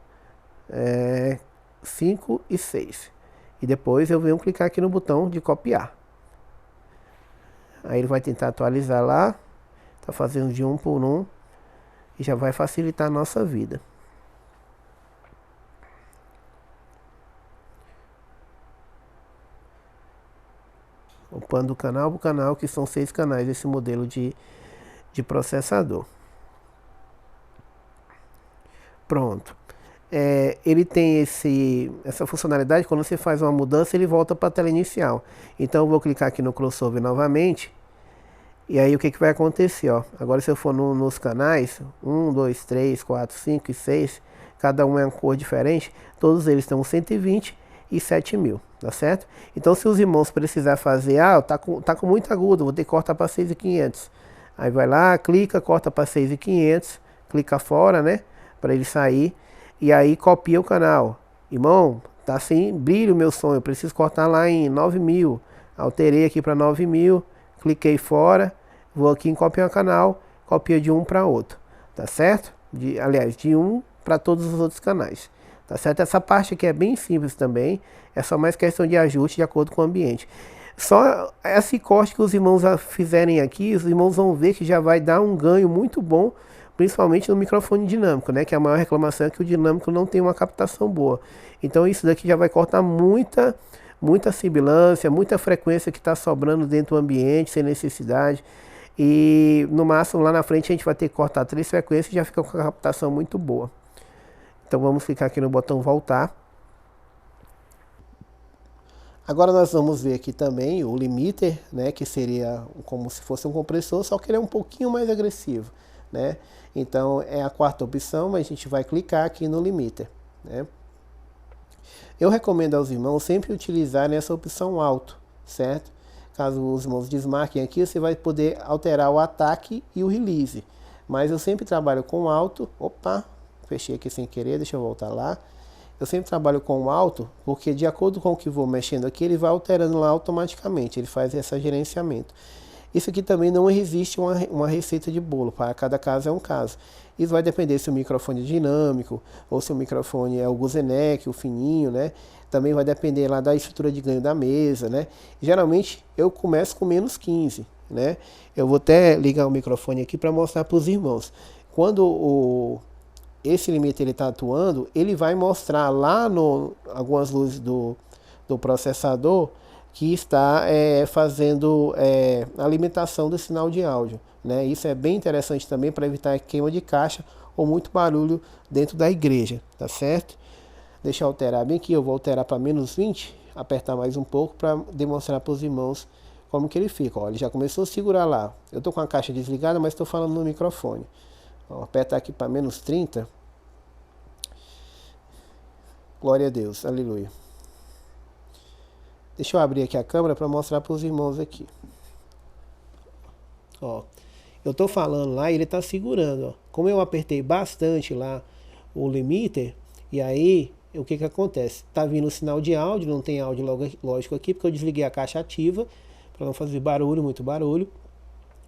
5 e 6. E depois eu venho clicar aqui no botão de copiar. Aí ele vai tentar atualizar lá. Tá fazendo de um por um. E já vai facilitar a nossa vida. Upando do canal para o canal, que são 6 canais esse modelo de processador. Pronto. Ele tem essa funcionalidade, quando você faz uma mudança, ele volta para a tela inicial. Então eu vou clicar aqui no crossover novamente. E aí o que vai acontecer? Ó? Agora se eu for nos canais, 1, 2, 3, 4, 5 e 6, cada um é uma cor diferente, todos eles estão 120 e 7.000, tá certo? Então se os irmãos precisar fazer, tá com muito agudo, vou ter que cortar para 6.500. Aí vai lá, clica, corta para 6.500, clica fora, né? Para ele sair. E aí copia o canal. Irmão, tá sem brilho o meu som, eu preciso cortar lá em 9.000. Alterei aqui para 9.000, cliquei fora, vou aqui em copiar o canal, copia de um para outro, tá certo? Aliás, de um para todos os outros canais, tá certo? Essa parte aqui é bem simples também, é só mais questão de ajuste de acordo com o ambiente. Só esse corte que os irmãos fizerem aqui, os irmãos vão ver que já vai dar um ganho muito bom, principalmente no microfone dinâmico, né? Que a maior reclamação é que o dinâmico não tem uma captação boa. Então isso daqui já vai cortar muita sibilância, muita frequência que está sobrando dentro do ambiente, sem necessidade. E no máximo lá na frente a gente vai ter que cortar 3 frequências e já fica com a captação muito boa. Então vamos clicar aqui no botão voltar. Agora nós vamos ver aqui também o limiter, né? Que seria como se fosse um compressor, só que ele é um pouquinho mais agressivo, né? Então é a quarta opção, mas a gente vai clicar aqui no limiter, né? Eu recomendo aos irmãos sempre utilizarem essa opção alto, certo? Caso os irmãos desmarquem aqui, você vai poder alterar o ataque e o release. Mas eu sempre trabalho com alto. Opa, fechei aqui sem querer, deixa eu voltar lá. Eu sempre trabalho com alto, porque de acordo com o que vou mexendo aqui, ele vai alterando lá automaticamente, ele faz esse gerenciamento. Isso aqui também não existe uma receita de bolo, para cada caso é um caso. Isso vai depender se o microfone é dinâmico, ou se o microfone é o Gooseneck, o fininho, né? Também vai depender lá da estrutura de ganho da mesa, né? Geralmente eu começo com menos 15, né? Eu vou até ligar o microfone aqui para mostrar para os irmãos. Quando esse limite ele está atuando, ele vai mostrar lá algumas luzes do processador que está fazendo a alimentação do sinal de áudio, né? Isso é bem interessante também para evitar queima de caixa ou muito barulho dentro da igreja, tá certo? Deixa eu alterar bem aqui, eu vou alterar para menos 20, apertar mais um pouco para demonstrar para os irmãos como que ele fica. Ó, ele já começou a segurar lá. Eu estou com a caixa desligada, mas estou falando no microfone. Ó, apertar aqui para menos 30. Glória a Deus, aleluia. Deixa eu abrir aqui a câmera para mostrar para os irmãos aqui. Ó, eu estou falando lá e ele está segurando. Ó. Como eu apertei bastante lá o limiter, e aí o que acontece? Está vindo o sinal de áudio, não tem áudio lógico aqui, porque eu desliguei a caixa ativa, para não fazer barulho, muito barulho.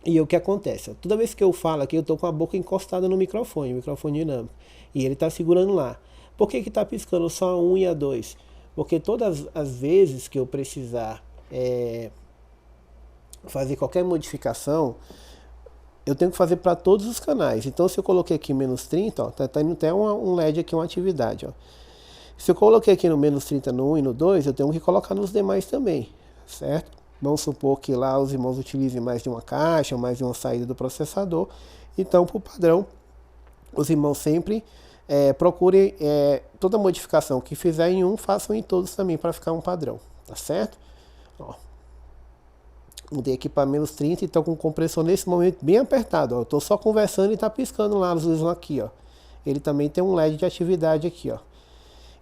E o que acontece? Ó, toda vez que eu falo aqui, eu estou com a boca encostada no microfone dinâmico. E ele está segurando lá. Por que está piscando só a 1 e a 2? Porque todas as vezes que eu precisar fazer qualquer modificação, eu tenho que fazer para todos os canais. Então se eu coloquei aqui menos 30, ó, tá indo até um LED aqui, uma atividade. Ó. Se eu coloquei aqui no menos 30 no 1 e no 2, eu tenho que colocar nos demais também, certo? Vamos supor que lá os irmãos utilizem mais de uma caixa, mais de uma saída do processador. Então, por padrão, os irmãos sempre procurem toda modificação que fizer em um, façam em todos também, para ficar um padrão, tá certo? Ó. Mudei aqui para menos 30 e estou com o compressor nesse momento bem apertado. Estou só conversando e está piscando lá as luzes aqui. Ó. Ele também tem um LED de atividade aqui. Ó.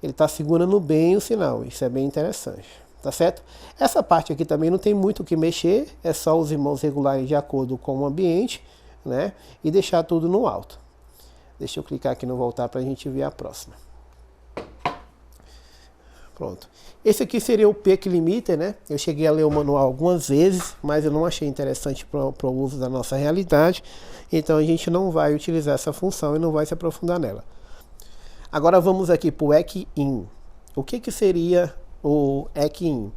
Ele está segurando bem o sinal, isso é bem interessante. Tá certo? Essa parte aqui também não tem muito o que mexer, é só os irmãos regularem de acordo com o ambiente, né? E deixar tudo no alto. Deixa eu clicar aqui no voltar para a gente ver a próxima. Pronto. Esse aqui seria o Peak Limiter, né? Eu cheguei a ler o manual algumas vezes, mas eu não achei interessante para o uso da nossa realidade. Então a gente não vai utilizar essa função e não vai se aprofundar nela. Agora vamos aqui para o ECIN. O que seria o ECIN?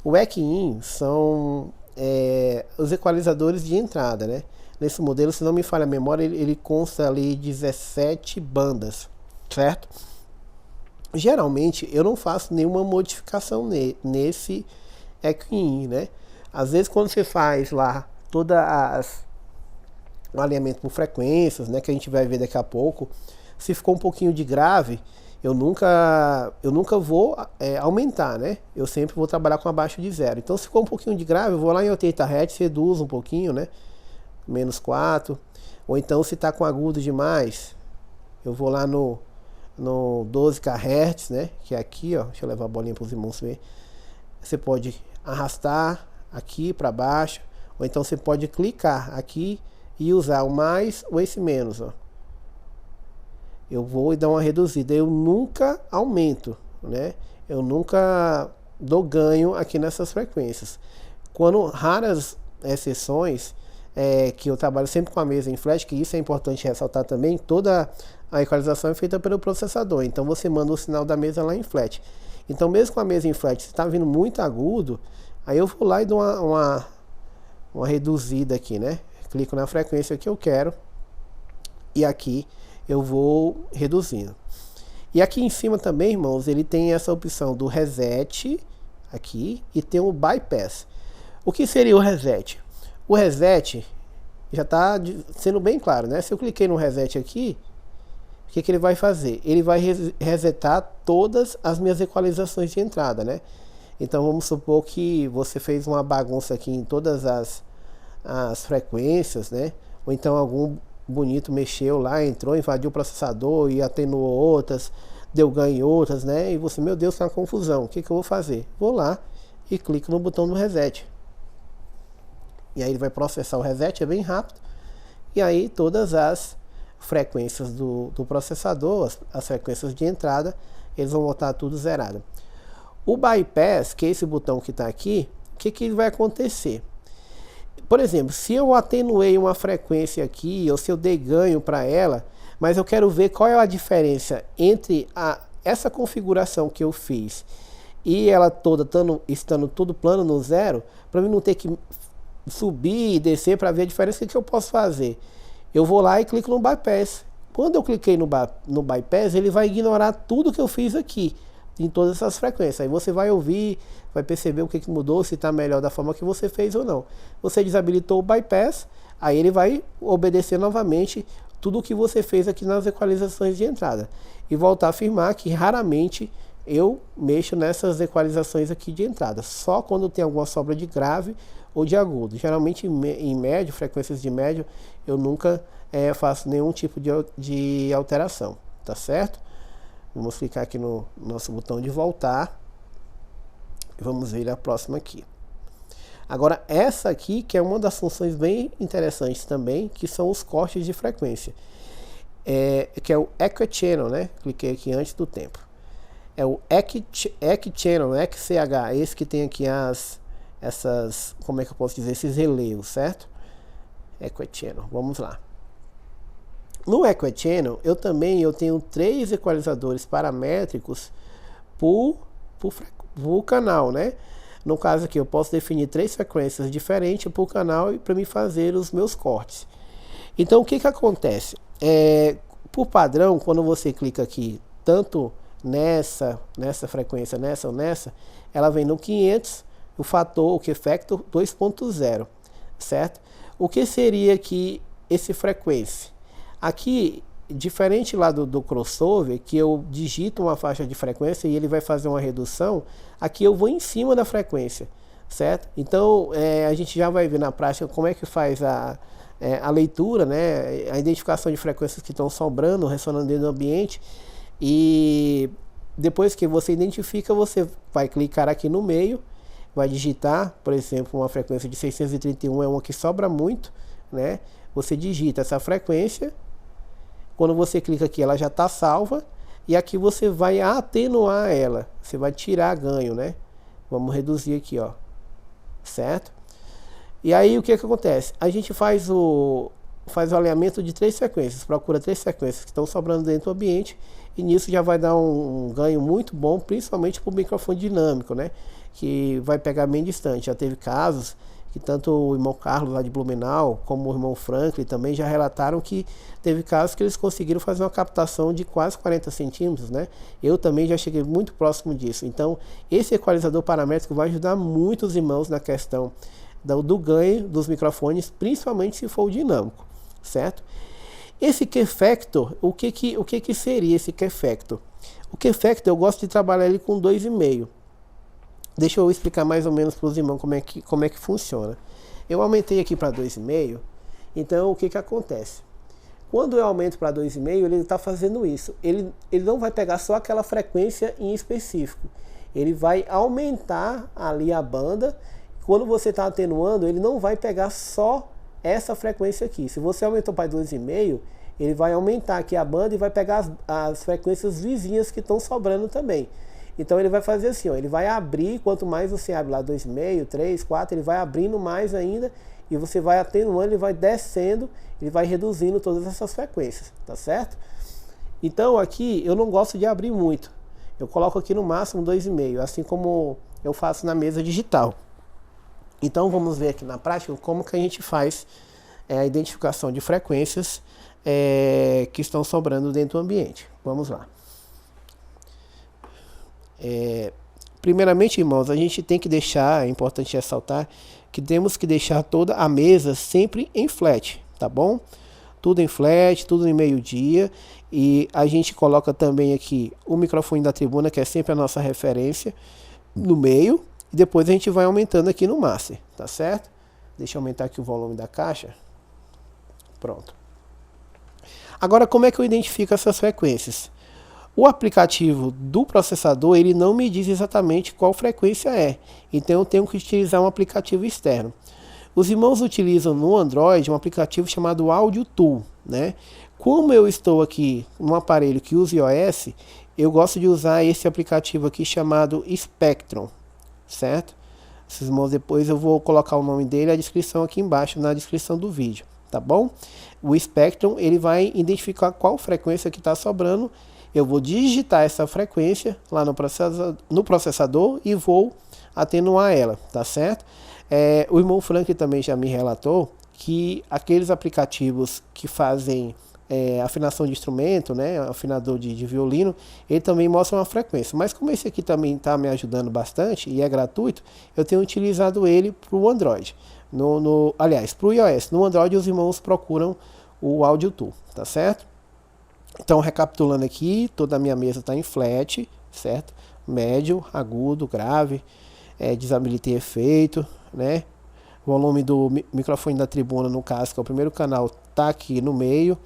O ECIN são os equalizadores de entrada, né? Nesse modelo, se não me falha a memória, ele consta ali 17 bandas, certo? Geralmente eu não faço nenhuma modificação nesse ECIN, né? Às vezes quando você faz lá o alinhamento por frequências, né, que a gente vai ver daqui a pouco, se ficou um pouquinho de grave, eu nunca vou aumentar, né? Eu sempre vou trabalhar com abaixo de 0. Então se ficou um pouquinho de grave, eu vou lá em 80 Hz, reduzo um pouquinho, né? Menos 4. Ou então se está com agudo demais, eu vou lá no 12 kHz, né? Que é aqui, ó. Deixa eu levar a bolinha para os irmãos ver. Você pode arrastar aqui para baixo, ou então você pode clicar aqui e usar o mais ou esse menos, ó. Eu vou e dar uma reduzida. Eu nunca aumento, né? Eu nunca dou ganho aqui nessas frequências. Quando raras exceções, que eu trabalho sempre com a mesa em flash, que isso é importante ressaltar também, toda a equalização é feita pelo processador. Então você manda o sinal da mesa lá em flat. Então mesmo com a mesa em flat, se está vindo muito agudo, aí eu vou lá e dou uma reduzida aqui, né? Clico na frequência que eu quero e aqui eu vou reduzindo. E aqui em cima também, irmãos, ele tem essa opção do reset aqui e tem o bypass. O que seria o reset? O reset já está sendo bem claro, né? Se eu cliquei no reset aqui, o que ele vai fazer? Ele vai resetar todas as minhas equalizações de entrada, né? Então vamos supor que você fez uma bagunça aqui em todas as frequências, né? Ou então algum bonito mexeu lá, entrou, invadiu o processador e atenuou outras, deu ganho em outras, né? E você, meu Deus, tá uma confusão. O que eu vou fazer? Vou lá e clico no botão do reset. E aí ele vai processar o reset, é bem rápido. E aí todas as frequências do processador, as frequências de entrada, eles vão voltar tudo zerado. O bypass, que é esse botão que está aqui, o que vai acontecer? Por exemplo, se eu atenuei uma frequência aqui, ou se eu dei ganho para ela, mas eu quero ver qual é a diferença entre essa configuração que eu fiz e ela toda estando tudo plano no zero, para mim não ter que subir e descer para ver a diferença, o que eu posso fazer? Eu vou lá e clico no bypass. Quando eu cliquei no bypass, ele vai ignorar tudo que eu fiz aqui, em todas essas frequências. Aí você vai ouvir, vai perceber o que mudou, se está melhor da forma que você fez ou não. Você desabilitou o bypass, aí ele vai obedecer novamente tudo o que você fez aqui nas equalizações de entrada. E voltar a afirmar que raramente eu mexo nessas equalizações aqui de entrada, só quando tem alguma sobra de grave ou de agudo. Geralmente em médio, frequências de médio, eu nunca faço nenhum tipo de alteração, tá certo? Vamos clicar aqui no nosso botão de voltar e vamos ver a próxima aqui. Agora essa aqui, que é uma das funções bem interessantes também, que são os cortes de frequência, que é o Echo Channel, né? Cliquei aqui antes do tempo. É o Echo Channel, XCH, esse que tem aqui essas, como é que eu posso dizer, esses relevos, certo? Echo Channel, vamos lá. No Echo Channel, eu tenho 3 equalizadores paramétricos por canal, né? No caso aqui, eu posso definir 3 frequências diferentes por canal para me fazer os meus cortes. Então, o que acontece? Por padrão, quando você clica aqui, tanto nessa frequência, nessa ou nessa, ela vem no 500, o fator, o Q-factor 2.0, certo? O que seria aqui esse frequência? Aqui, diferente lá do crossover, que eu digito uma faixa de frequência e ele vai fazer uma redução, aqui eu vou em cima da frequência, certo? Então, a gente já vai ver na prática como é que faz a leitura, né? A identificação de frequências que estão sobrando, ressonando dentro do ambiente. E depois que você identifica, você vai clicar aqui no meio, vai digitar, por exemplo, uma frequência de 631 é uma que sobra muito, né? Você digita essa frequência. Quando você clica aqui, ela já está salva. e aqui você vai atenuar ela, você vai tirar ganho, né? Vamos reduzir aqui, ó, certo? E aí o que acontece? A gente faz o alinhamento de 3 sequências, procura 3 sequências que estão sobrando dentro do ambiente, e nisso já vai dar um ganho muito bom, principalmente para o microfone dinâmico, né? Que vai pegar bem distante. Já teve casos que tanto o irmão Carlos lá de Blumenau, como o irmão Franklin também já relataram que teve casos que eles conseguiram fazer uma captação de quase 40 centímetros, né? Eu também já cheguei muito próximo disso. Então, esse equalizador paramétrico vai ajudar muito os irmãos na questão do ganho dos microfones, principalmente se for o dinâmico, certo? Esse Q-Factor, o que seria esse Q-Factor? O Q-Factor eu gosto de trabalhar ele com 2,5. Deixa eu explicar mais ou menos para os irmãos como é que funciona. Eu aumentei aqui para 2,5, então o que acontece? Quando eu aumento para 2,5, ele está fazendo isso. Ele não vai pegar só aquela frequência em específico. Ele vai aumentar ali a banda. Quando você está atenuando, ele não vai pegar só essa frequência aqui. Se você aumentou para 2,5, ele vai aumentar aqui a banda e vai pegar as frequências vizinhas que estão sobrando também. Então ele vai fazer assim, ó, ele vai abrir, quanto mais você abre lá 2,5, 3, 4, ele vai abrindo mais ainda, e você vai atenuando, ele vai descendo, ele vai reduzindo todas essas frequências, tá certo? Então aqui eu não gosto de abrir muito, eu coloco aqui no máximo 2,5, assim como eu faço na mesa digital. Então vamos ver aqui na prática como que a gente faz a identificação de frequências que estão sobrando dentro do ambiente. Vamos lá. Primeiramente, irmãos, a gente tem que deixar, é importante ressaltar, que temos que deixar toda a mesa sempre em flat, tá bom? Tudo em flat, tudo em meio-dia, e a gente coloca também aqui o microfone da tribuna, que é sempre a nossa referência, no meio, e depois a gente vai aumentando aqui no master, tá certo? Deixa eu aumentar aqui o volume da caixa. Pronto. Agora, como é que eu identifico essas frequências? O aplicativo do processador, ele não me diz exatamente qual frequência é. Então eu tenho que utilizar um aplicativo externo. Os irmãos utilizam no Android um aplicativo chamado Audio Tool, né? Como eu estou aqui num aparelho que usa iOS, eu gosto de usar esse aplicativo aqui chamado Spectrum, certo? Esses irmãos, depois eu vou colocar o nome dele e a descrição aqui embaixo, na descrição do vídeo, tá bom? O Spectrum, ele vai identificar qual frequência que está sobrando. Eu vou digitar essa frequência lá no processador e vou atenuar ela, tá certo? O irmão Frank também já me relatou que aqueles aplicativos que fazem afinação de instrumento, né, afinador de violino, ele também mostra uma frequência. Mas como esse aqui também está me ajudando bastante e é gratuito, eu tenho utilizado ele para o Android. Aliás, para o iOS. No Android os irmãos procuram o Audio Tool, tá certo? Então, recapitulando aqui, toda a minha mesa está em flat, certo? Médio, agudo, grave, desabilitei efeito, né? O volume do microfone da tribuna, no caso, que é o primeiro canal, está aqui no meio.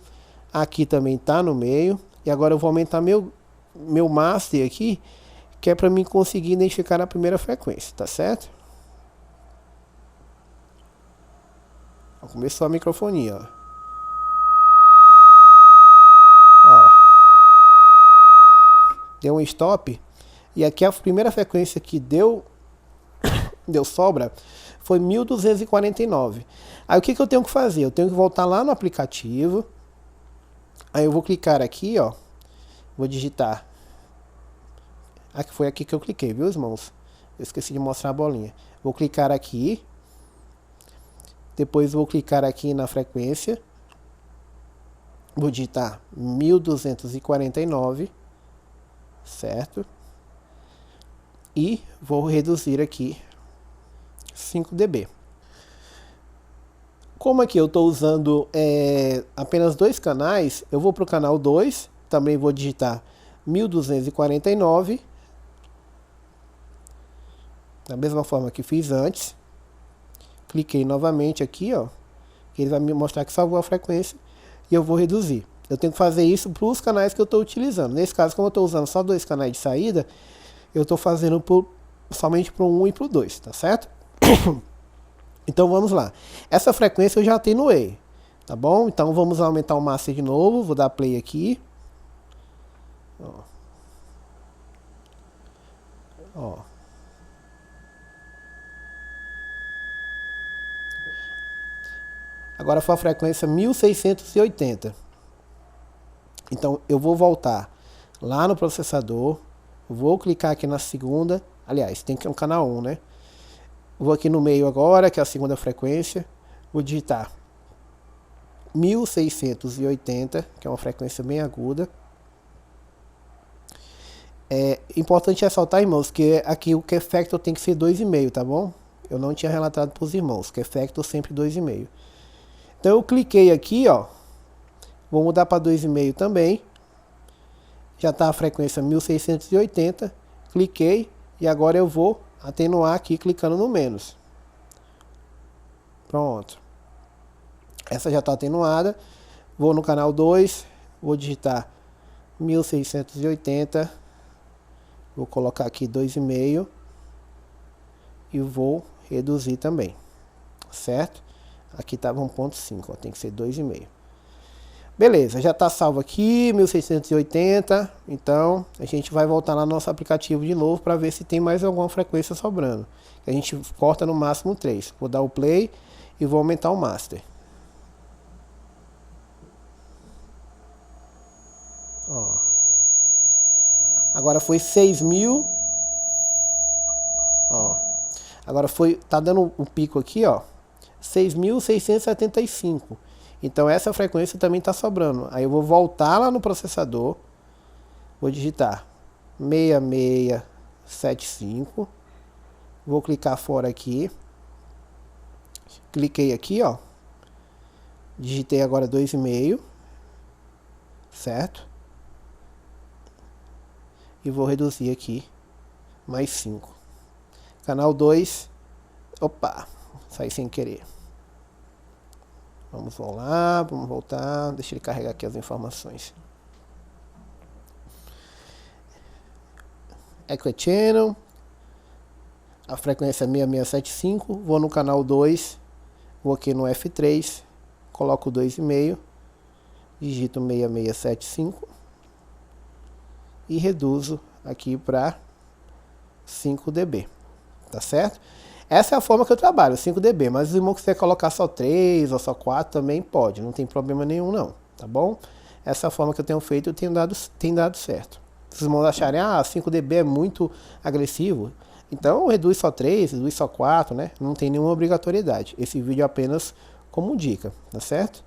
Aqui também está no meio. E agora eu vou aumentar meu master aqui, que é para mim conseguir identificar a primeira frequência, tá certo? Começou a microfonia, ó. Deu um stop, e aqui a primeira frequência que deu sobra foi 1249. Aí o que eu tenho que fazer? Eu tenho que voltar lá no aplicativo, aí eu vou clicar aqui, ó, vou digitar, foi aqui que eu cliquei, viu, irmãos? Eu esqueci de mostrar a bolinha. Vou clicar aqui, depois vou clicar aqui na frequência, vou digitar 1249, certo? E vou reduzir aqui 5 dB. Como aqui eu estou usando apenas 2 canais, eu vou para o canal 2, também vou digitar 1249, da mesma forma que fiz antes. Cliquei novamente aqui, ó, que ele vai me mostrar que salvou a frequência, e eu vou reduzir. Eu tenho que fazer isso para os canais que eu estou utilizando. Nesse caso, como eu estou usando só 2 canais de saída, eu estou fazendo somente para o 1 e para o 2, tá certo? Então vamos lá. Essa frequência eu já atenuei, tá bom? Então vamos aumentar o master de novo. Vou dar play aqui. Ó. Ó. Agora foi a frequência 1680. Então eu vou voltar lá no processador, vou clicar aqui na segunda, aliás, tem que ir no canal 1, né? Vou aqui no meio agora, que é a segunda frequência, vou digitar 1680, que é uma frequência bem aguda. É importante ressaltar, irmãos, que aqui o Q-Factor tem que ser 2,5, tá bom? Eu não tinha relatado para os irmãos, Q-Factor sempre 2,5. Então eu cliquei aqui, ó, vou mudar para 2,5 também. Já está a frequência 1680, cliquei e agora eu vou atenuar aqui clicando no menos. Pronto. Essa já está atenuada. Vou no canal 2, vou digitar 1680, vou colocar aqui 2,5 e vou reduzir também, certo? Aqui estava 1.5, tem que ser 2,5. Beleza, já está salvo aqui, 1680, então a gente vai voltar lá no nosso aplicativo de novo para ver se tem mais alguma frequência sobrando. A gente corta no máximo 3. Vou dar o play e vou aumentar o master. Ó. Agora foi 6.000. Ó. Agora foi, tá dando um pico aqui, ó, 6.675. Então essa frequência também está sobrando. Aí eu vou voltar lá no processador, vou digitar 6675, vou clicar fora aqui, cliquei aqui, ó, digitei agora 2,5, certo? E vou reduzir aqui mais 5. Canal 2, opa, saí sem querer. Vamos lá, vamos voltar, deixa ele carregar aqui as informações. Echo Channel, a frequência é 6675, vou no canal 2, vou aqui no F3, coloco 2,5, digito 6675 e reduzo aqui para 5 dB, tá certo? Essa é a forma que eu trabalho, 5 dB, mas se o irmão quiser colocar só 3 ou só 4 também pode, não tem problema nenhum não, tá bom? Essa é a forma que eu tenho feito e tem dado certo. Se os irmãos acharem, 5 dB é muito agressivo, então reduz só 3, reduz só 4, né? Não tem nenhuma obrigatoriedade, esse vídeo é apenas como dica, tá certo?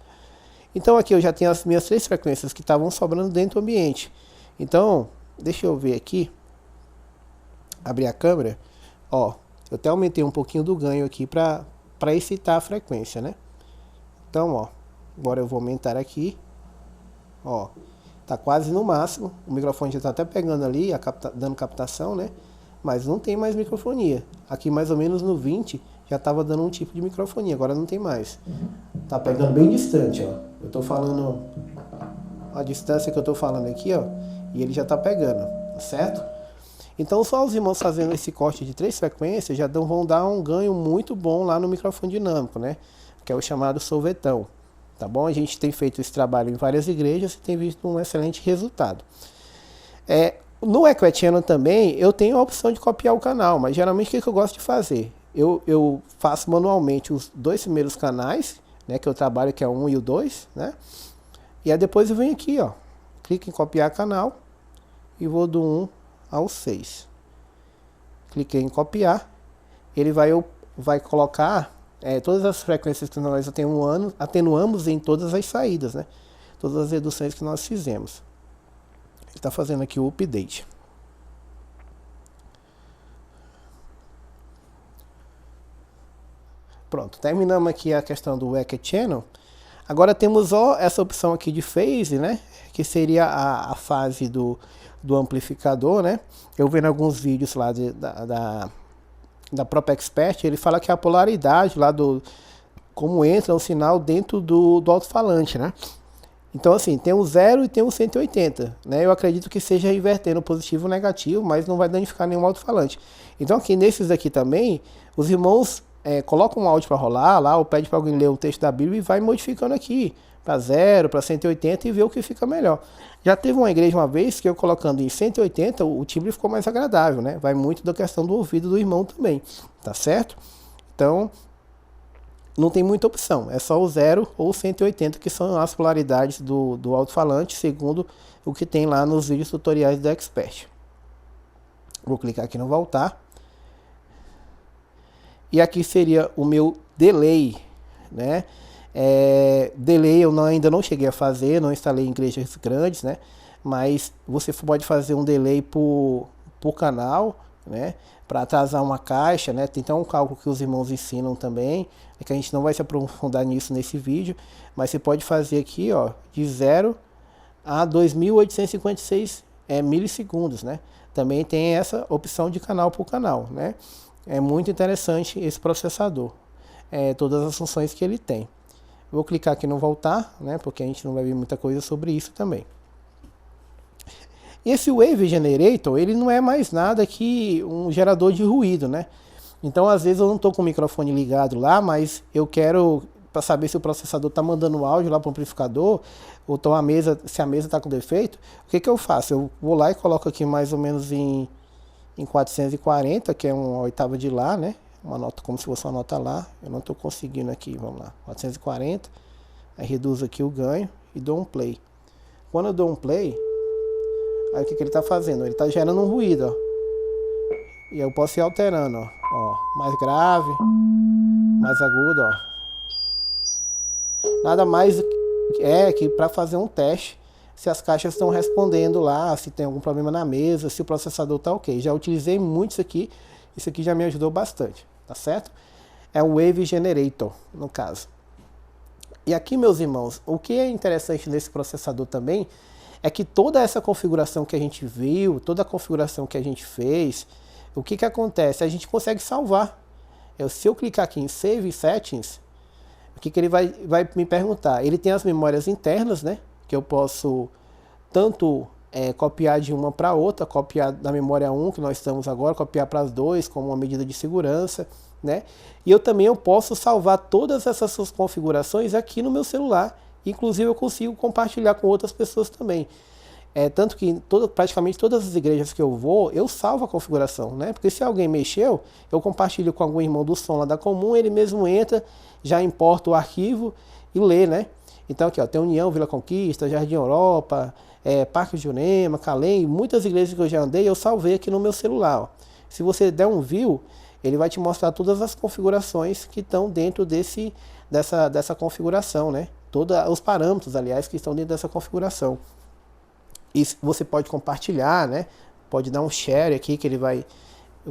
Então aqui eu já tenho as minhas 3 frequências que estavam sobrando dentro do ambiente. Então, deixa eu ver aqui, abrir a câmera, ó. Eu até aumentei um pouquinho do ganho aqui para excitar a frequência, né? Então, ó, agora eu vou aumentar aqui. Ó, tá quase no máximo. O microfone já tá até pegando ali, dando captação, né? Mas não tem mais microfonia. Aqui mais ou menos no 20 já tava dando um tipo de microfonia, agora não tem mais. Tá pegando bem distante, ó. Eu tô falando a distância que eu tô falando aqui, ó, e ele já tá pegando, certo? Então só os irmãos fazendo esse corte de 3 frequências já vão dar um ganho muito bom lá no microfone dinâmico, né? Que é o chamado sorvetão, tá bom? A gente tem feito esse trabalho em várias igrejas e tem visto um excelente resultado. No Echo Channel também eu tenho a opção de copiar o canal, mas geralmente o que eu gosto de fazer? Eu faço manualmente os 2 primeiros canais, né? Que eu trabalho, que é o 1 e o 2, né? E aí depois eu venho aqui, ó, clico em copiar canal e vou do 1 ao 6. Cliquei em copiar, ele vai colocar todas as frequências que nós atenuamos em todas as saídas, né? Todas as reduções que nós fizemos. Ele está fazendo aqui o update. Pronto, terminamos aqui a questão do Echo Channel. Agora temos essa opção aqui de phase, né? Que seria a fase do amplificador, né? Eu vendo alguns vídeos lá da própria Expert, ele fala que a polaridade lá como entra o sinal dentro do alto-falante, né? Então assim, tem o 0 e tem o 180, né? Eu acredito que seja invertendo positivo ou negativo, mas não vai danificar nenhum alto-falante. Então aqui nesses aqui também, os irmãos colocam um áudio para rolar lá, ou pede para alguém ler um texto da Bíblia e vai modificando aqui, para 0, para 180 e ver o que fica melhor. Já teve uma igreja uma vez que eu colocando em 180, o timbre ficou mais agradável, né? Vai muito da questão do ouvido do irmão também, tá certo? Então, não tem muita opção, é só o 0 ou 180 que são as polaridades do alto-falante, segundo o que tem lá nos vídeos tutoriais da Expert. Vou clicar aqui no voltar. E aqui seria o meu delay, né? Delay eu ainda não cheguei a fazer, não instalei em igrejas grandes, né? Mas você pode fazer um delay por canal, né? Para atrasar uma caixa, né? Tem então um cálculo que os irmãos ensinam também, é que a gente não vai se aprofundar nisso nesse vídeo, mas você pode fazer aqui, ó, de 0 a 2.856 milissegundos, né? Também tem essa opção de canal por canal, né? É muito interessante esse processador, todas as funções que ele tem. Vou clicar aqui no voltar, né? Porque a gente não vai ver muita coisa sobre isso também. Esse Wave Generator, ele não é mais nada que um gerador de ruído, né? Então, às vezes eu não estou com o microfone ligado lá, mas eu quero para saber se o processador está mandando áudio lá para o amplificador, ou então se a mesa está com defeito. O que eu faço? Eu vou lá e coloco aqui mais ou menos em 440, que é uma oitava de Lá, né? Uma nota como se fosse uma nota Lá. Eu não estou conseguindo aqui, vamos lá, 440. Aí reduzo aqui o ganho e dou um play. Quando eu dou um play, aí o que ele está fazendo? Ele está gerando um ruído, ó. E eu posso ir alterando, ó, mais grave, mais agudo, ó. Nada mais que para fazer um teste se as caixas estão respondendo lá, se tem algum problema na mesa, se o processador está ok. Já utilizei muito isso aqui já me ajudou bastante, tá certo? É o Wave Generator, no caso. E aqui, meus irmãos, o que é interessante nesse processador também é que toda essa configuração que a gente viu, toda a configuração que a gente fez, o que acontece? A gente consegue salvar. Se eu clicar aqui em Save Settings, o que ele vai me perguntar? Ele tem as memórias internas, né? Que eu posso tanto copiar de uma para outra, copiar da memória 1, que nós estamos agora, copiar para as 2 como uma medida de segurança, né? E eu também posso salvar todas essas suas configurações aqui no meu celular. Inclusive eu consigo compartilhar com outras pessoas também. Tanto que praticamente todas as igrejas que eu vou, eu salvo a configuração, né? Porque se alguém mexeu, eu compartilho com algum irmão do som lá da Comum, ele mesmo entra, já importa o arquivo e lê, né? Então aqui, ó, tem União, Vila Conquista, Jardim Europa, Parque Jurema, Calém, muitas igrejas que eu já andei, eu salvei aqui no meu celular, ó. Se você der um view, ele vai te mostrar todas as configurações que estão dentro dessa configuração, né? Todos os parâmetros, aliás, que estão dentro dessa configuração. E você pode compartilhar, né? Pode dar um share aqui que ele vai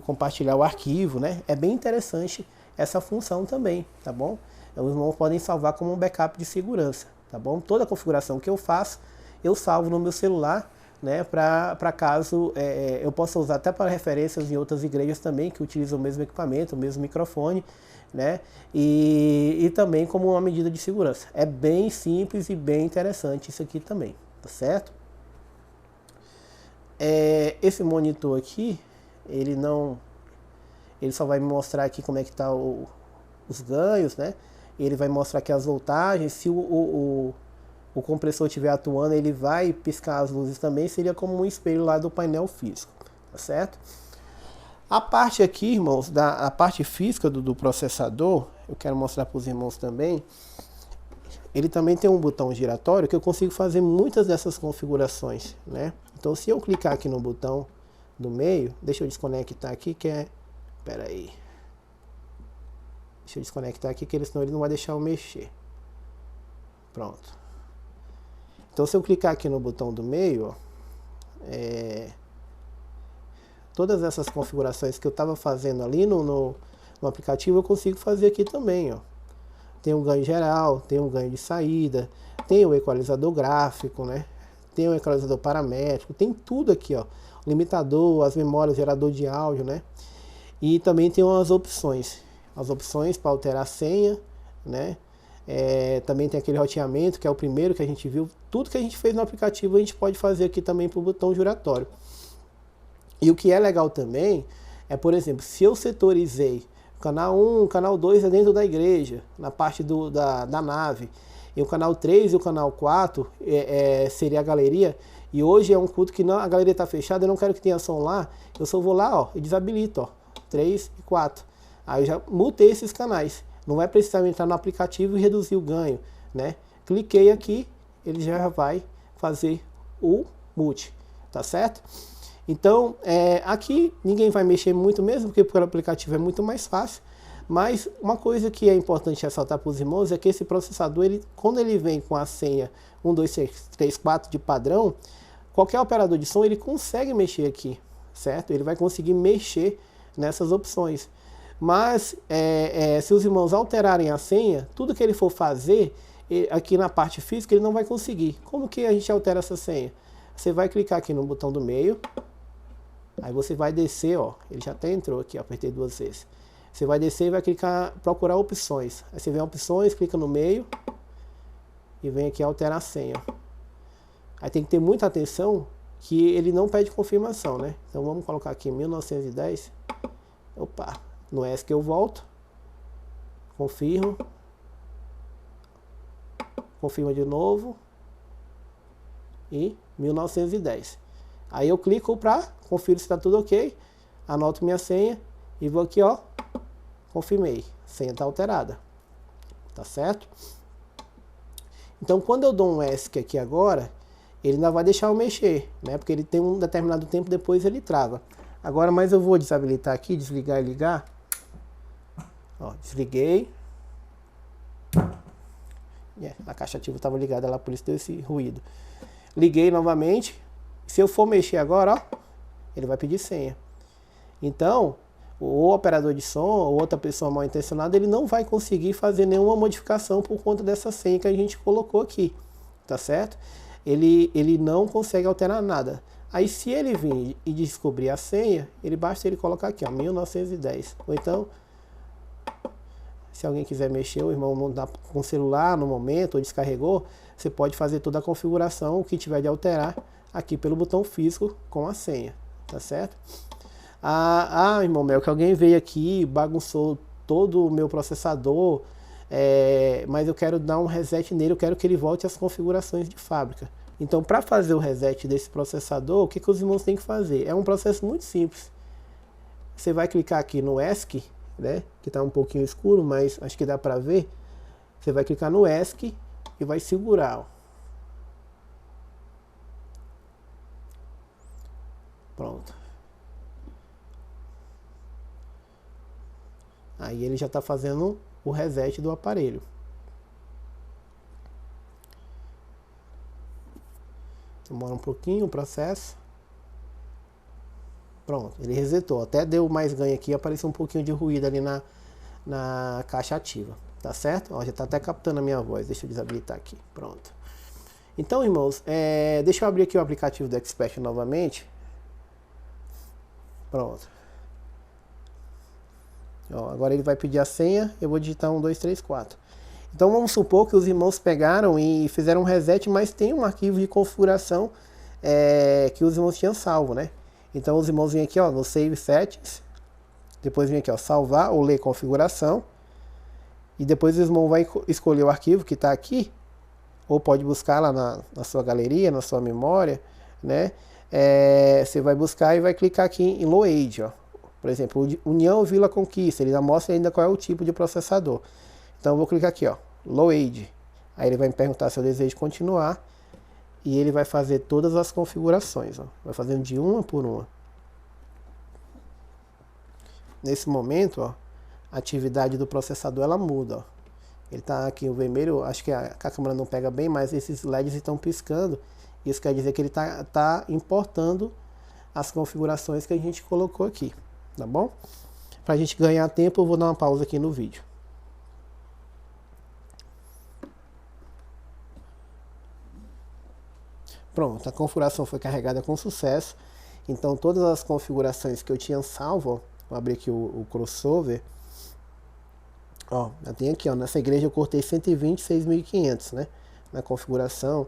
compartilhar o arquivo, né? É bem interessante essa função também, tá bom? Os irmãos podem salvar como um backup de segurança, tá bom? Toda a configuração que eu faço, eu salvo no meu celular, né? Para caso eu possa usar até para referências em outras igrejas também que utilizam o mesmo equipamento, o mesmo microfone, né? E também como uma medida de segurança. É bem simples e bem interessante isso aqui também, tá certo? Esse monitor aqui, ele só vai me mostrar aqui como é que tá os ganhos, né? Ele vai mostrar aqui as voltagens. Se o compressor estiver atuando, ele vai piscar as luzes também. Seria como um espelho lá do painel físico, tá certo? A parte aqui, irmãos, a parte física do processador, eu quero mostrar para os irmãos também. Ele também tem um botão giratório que eu consigo fazer muitas dessas configurações, né? Então, se eu clicar aqui no botão do meio, deixa eu desconectar aqui, pera aí. Deixa eu desconectar aqui, que senão ele não vai deixar eu mexer. Pronto. Então, se eu clicar aqui no botão do meio, ó, todas essas configurações que eu estava fazendo ali no aplicativo, eu consigo fazer aqui também, ó. Tem um ganho geral, tem um ganho de saída, tem o equalizador gráfico, né? Tem o equalizador paramétrico, tem tudo aqui, ó. Limitador, as memórias, gerador de áudio, né? E também tem umas opções. As opções para alterar a senha, né? Também tem aquele roteamento, que é o primeiro que a gente viu. Tudo que a gente fez no aplicativo a gente pode fazer aqui também para o botão giratório. E o que é legal também é, por exemplo, se eu setorizei canal 1, canal 2 é dentro da igreja, na parte da nave. E o canal 3 e o canal 4 seria a galeria. E hoje é um culto que não, a galeria está fechada, eu não quero que tenha som lá. Eu só vou lá, ó, e desabilito, ó, 3 e 4. Aí eu já mutei esses canais. Não vai precisar entrar no aplicativo e reduzir o ganho, né? Cliquei aqui, ele já vai fazer o mute, tá certo? Então, aqui ninguém vai mexer muito mesmo, porque pelo aplicativo é muito mais fácil. Mas uma coisa que é importante ressaltar para os irmãos é que esse processador, quando ele vem com a senha 1, 2, 3, 4 de padrão, qualquer operador de som ele consegue mexer aqui, certo? Ele vai conseguir mexer nessas opções. Mas se os irmãos alterarem a senha, tudo que ele for fazer aqui na parte física ele não vai conseguir. Como que a gente altera essa senha? Você vai clicar aqui no botão do meio, aí você vai descer, ó, ele já até entrou aqui, ó, apertei 2 vezes. Você vai descer e vai clicar, procurar opções. Aí você vem opções, clica no meio e vem aqui alterar a senha. Aí tem que ter muita atenção que ele não pede confirmação, né? Então vamos colocar aqui 1910. Opa, no ESC eu volto, confirmo, confirma de novo e 1910. Aí eu clico para conferir se está tudo ok, anoto minha senha e vou aqui, ó, confirmei, a senha está alterada, tá certo? Então quando eu dou um ESC aqui agora, ele ainda vai deixar eu mexer, né? Porque ele tem um determinado tempo, depois ele trava. Agora, mas eu vou desabilitar aqui, desligar e ligar. Ó, desliguei. A caixa ativa estava ligada lá, por isso deu esse ruído. Liguei novamente. Se eu for mexer agora, ó, ele vai pedir senha. Então, o operador de som ou outra pessoa mal intencionada, ele não vai conseguir fazer nenhuma modificação por conta dessa senha que a gente colocou aqui, tá certo? Ele não consegue alterar nada. Aí se ele vir e descobrir a senha, basta ele colocar aqui, ó, 1910. Ou então, se alguém quiser mexer, o irmão não dá com o celular no momento, ou descarregou, você pode fazer toda a configuração, o que tiver de alterar, aqui pelo botão físico com a senha, tá certo? Irmão Mel, que alguém veio aqui, bagunçou todo o meu processador, mas eu quero dar um reset nele, eu quero que ele volte às configurações de fábrica. Então, para fazer o reset desse processador, o que os irmãos têm que fazer? É um processo muito simples. Você vai clicar aqui no ESC, né, que está um pouquinho escuro, mas acho que dá para ver. Você vai clicar no ESC e vai segurar, ó. Pronto. Aí ele já está fazendo o reset do aparelho. Demora um pouquinho o processo. Pronto, ele resetou. Até deu mais ganho aqui, apareceu um pouquinho de ruído ali na caixa ativa. Tá certo? Ó, já está até captando a minha voz. Deixa eu desabilitar aqui. Pronto. Então, irmãos, deixa eu abrir aqui o aplicativo do Expert novamente. Pronto. Ó, agora ele vai pedir a senha. Eu vou digitar 1, 2, 3, 4. Então vamos supor que os irmãos pegaram e fizeram um reset, mas tem um arquivo de configuração que os irmãos tinham salvo, né? Então os irmãos vêm aqui, ó, no Save Settings, depois vem aqui, ó, salvar ou ler configuração, e depois o irmão vai escolher o arquivo que está aqui, ou pode buscar lá na sua galeria, na sua memória, né? Você vai buscar e vai clicar aqui em Load, ó. Por exemplo, União Vila Conquista, ele já mostra ainda qual é o tipo de processador. Então eu vou clicar aqui, ó, Load. Aí ele vai me perguntar se eu desejo continuar. E ele vai fazer todas as configurações, ó. Vai fazendo de uma por uma. Nesse momento, ó, a atividade do processador ela muda, ó. Ele está aqui o vermelho, acho que a câmera não pega bem, mas esses LEDs estão piscando. Isso quer dizer que ele tá importando as configurações que a gente colocou aqui, tá bom? Para a gente ganhar tempo, eu vou dar uma pausa aqui no vídeo. Pronto, a configuração foi carregada com sucesso. Então todas as configurações que eu tinha salvo, ó, vou abrir aqui o crossover. Ó, eu tenho aqui, ó, nessa igreja eu cortei 126.500, né? Na configuração.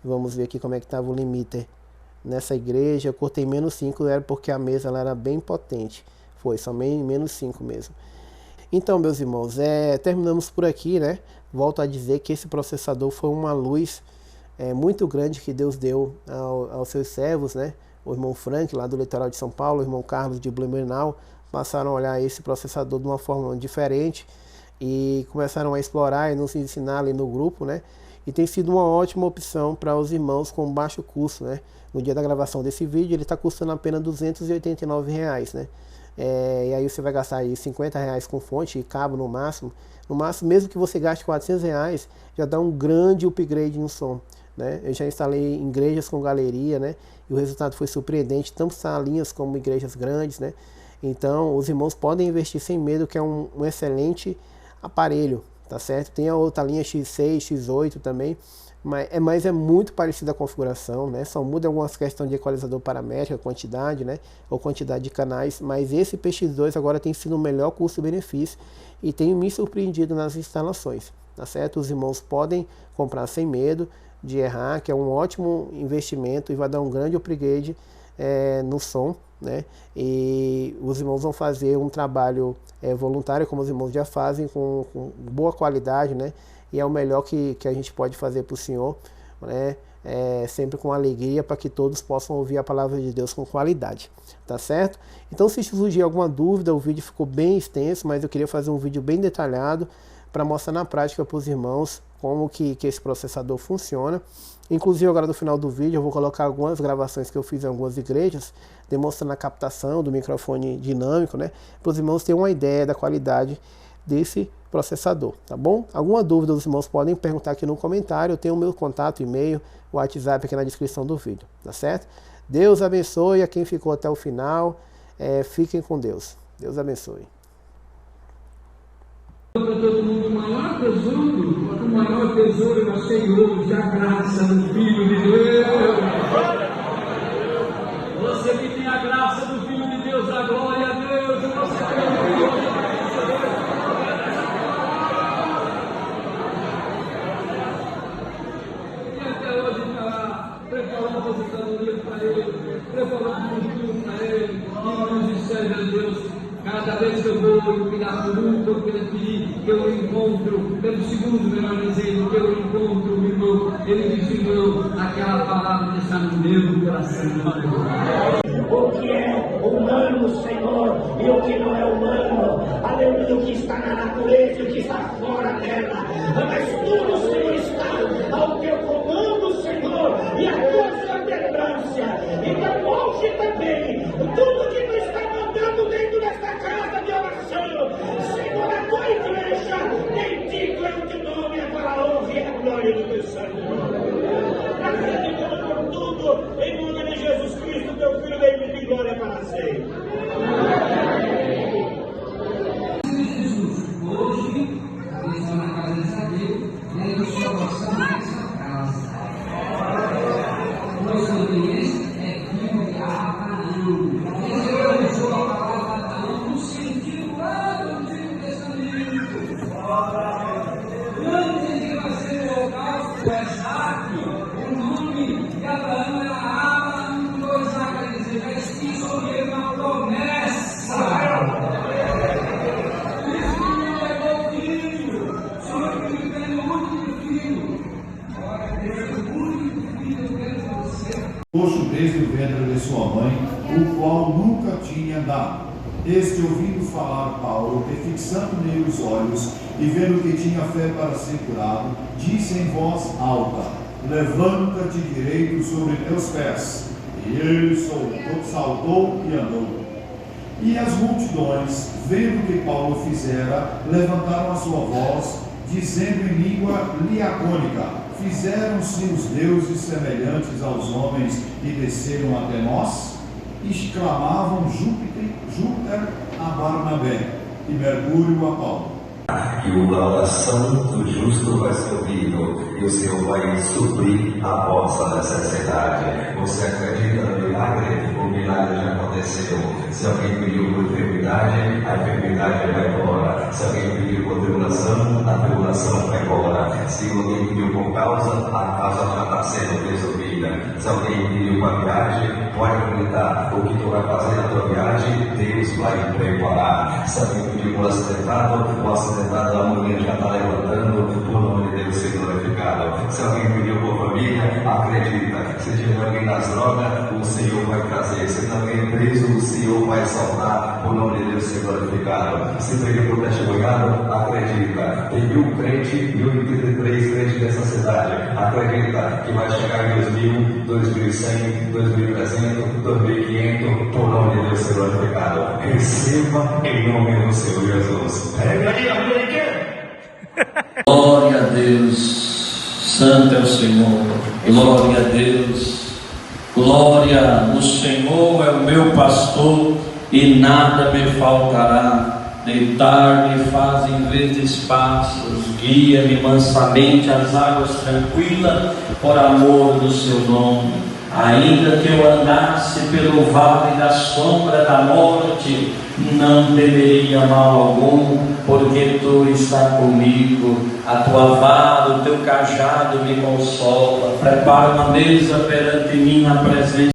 Vamos ver aqui como é que estava o limiter. Nessa igreja eu cortei menos 5, era porque a mesa ela era bem potente. Foi só menos 5 mesmo. Então, meus irmãos, terminamos por aqui, né? Volto a dizer que esse processador foi uma luz muito grande que Deus deu aos seus servos, né? O irmão Frank, lá do litoral de São Paulo, o irmão Carlos de Blumenau, passaram a olhar esse processador de uma forma diferente e começaram a explorar e nos ensinar ali no grupo, né? E tem sido uma ótima opção para os irmãos com baixo custo, né? No dia da gravação desse vídeo, ele está custando apenas R$289, né? E aí você vai gastar aí R$50 com fonte e cabo no máximo. No máximo, mesmo que você gaste R$400, já dá um grande upgrade no som, né? Eu já instalei em igrejas com galeria, né? E o resultado foi surpreendente, tanto salinhas como igrejas grandes, né? Então, os irmãos podem investir sem medo, que é um excelente aparelho, tá certo? Tem a outra linha X6, X8 também, mas é muito parecida a configuração, né? Só muda algumas questões de equalizador paramétrico, quantidade, né? Ou quantidade de canais, mas esse PX2 agora tem sido o melhor custo-benefício e tem me surpreendido nas instalações, tá certo? Os irmãos podem comprar sem medo de errar, que é um ótimo investimento e vai dar um grande upgrade no som, né? E os irmãos vão fazer um trabalho voluntário, como os irmãos já fazem, com boa qualidade, né? E é o melhor que a gente pode fazer para o Senhor, né? Sempre com alegria, para que todos possam ouvir a palavra de Deus com qualidade, tá certo? Então, se surgir alguma dúvida, o vídeo ficou bem extenso, mas eu queria fazer um vídeo bem detalhado para mostrar na prática para os irmãos como que esse processador funciona. Inclusive, agora no final do vídeo eu vou colocar algumas gravações que eu fiz em algumas igrejas, demonstrando a captação do microfone dinâmico, né? Para os irmãos terem uma ideia da qualidade desse processador, tá bom? Alguma dúvida os irmãos podem perguntar aqui no comentário. Eu tenho o meu contato, e-mail, o WhatsApp aqui na descrição do vídeo, tá certo? Deus abençoe a quem ficou até o final. Fiquem com Deus. Deus abençoe. Para todo mundo, o maior tesouro é o Senhor, a graça do Filho de Deus. Você que tem a graça do Filho de Deus, a glória a Deus, você e até hoje está preparando a aposentadoria para ele, preparando um futuro para ele, e nos serve a Deus. Cada vez que eu vou pela luta, pela ferida, que eu encontro, pelo segundo, melhor dizendo, que eu encontro o irmão, ele diz, irmão, aquela palavra que está no meu coração. O que é humano, Senhor, e o que não é humano, aleluia, o que está na natureza e o que está fora dela, mas tudo, Senhor, está ao teu comando, Senhor, e a tua soberância, e demonstre também tudo que tu está mandando dentro desta casa de oração, Senhor, a tua igreja, bendito é o teu nome, para a honra e a glória do teu santo nome. Acreditando por tudo, em nome de Jesus Cristo, teu Filho, dei-me de glória para sempre. Hoje, eles estão na casa de Zaqueu, e aí o senhor gosta dessa casa. Nossa audiência é filho de Abraão. Ele usou a palavra Abraão no sentido lá do Antigo Testamento. Antes de fazer o holocausto, o Isaac, o nome de Abraão era Abraão, o Isaac quer dizer, mas isso foi uma promessa. Posto desde o ventre de sua mãe, o qual nunca tinha dado. Este, ouvindo falar Paulo, e fixando nele os olhos, e vendo que tinha fé para ser curado, disse em voz alta: levanta-te direito sobre teus pés. E ele saltou e andou. E as multidões, vendo o que Paulo fizera, levantaram a sua voz, dizendo em língua liacônica: fizeram-se os deuses semelhantes aos homens e desceram até nós? Exclamavam Júpiter a Barnabé e Mercúrio a Paulo. E a oração do justo vai ser ouvido, e o Senhor vai suprir a vossa necessidade. Você acredita no milagre? O milagre já aconteceu. Se alguém pediu por enfermidade, a enfermidade vai embora. Se alguém pediu por tribulação, a tribulação vai embora. Se alguém pediu por causa, a causa já está sendo resolvida. Se alguém pediu uma viagem, pode acreditar. O que tu vai fazer na tua viagem Deus vai preparar. Sabendo que o acidentado da mulher já está levantando, por nome de Deus ser glorificado. Se alguém pediu por família, acredita. Se tiver alguém nas drogas, o Senhor vai trazer. Se tem alguém preso, o Senhor vai saltar, por nome de Deus ser glorificado. Se pediu por testemunhado, acredita. Tem 1.000 crentes, 1.083 crentes dessa cidade. Acredita que vai chegar em 2.000, 2.100, 2.300, 2.500, por nome de Deus ser glorificado. Receba em nome do Senhor Jesus. Glória a Deus. Santo é o Senhor. Glória a Deus. Glória, o Senhor é o meu pastor e nada me faltará. Deitar-me faz em verdes pastos, guia-me mansamente às águas tranquilas, por amor do seu nome. Ainda que eu andasse pelo vale da sombra da morte, não temeria mal algum, porque tu estás comigo. A tua vara, o teu cajado me consola. Prepara uma mesa perante mim na presença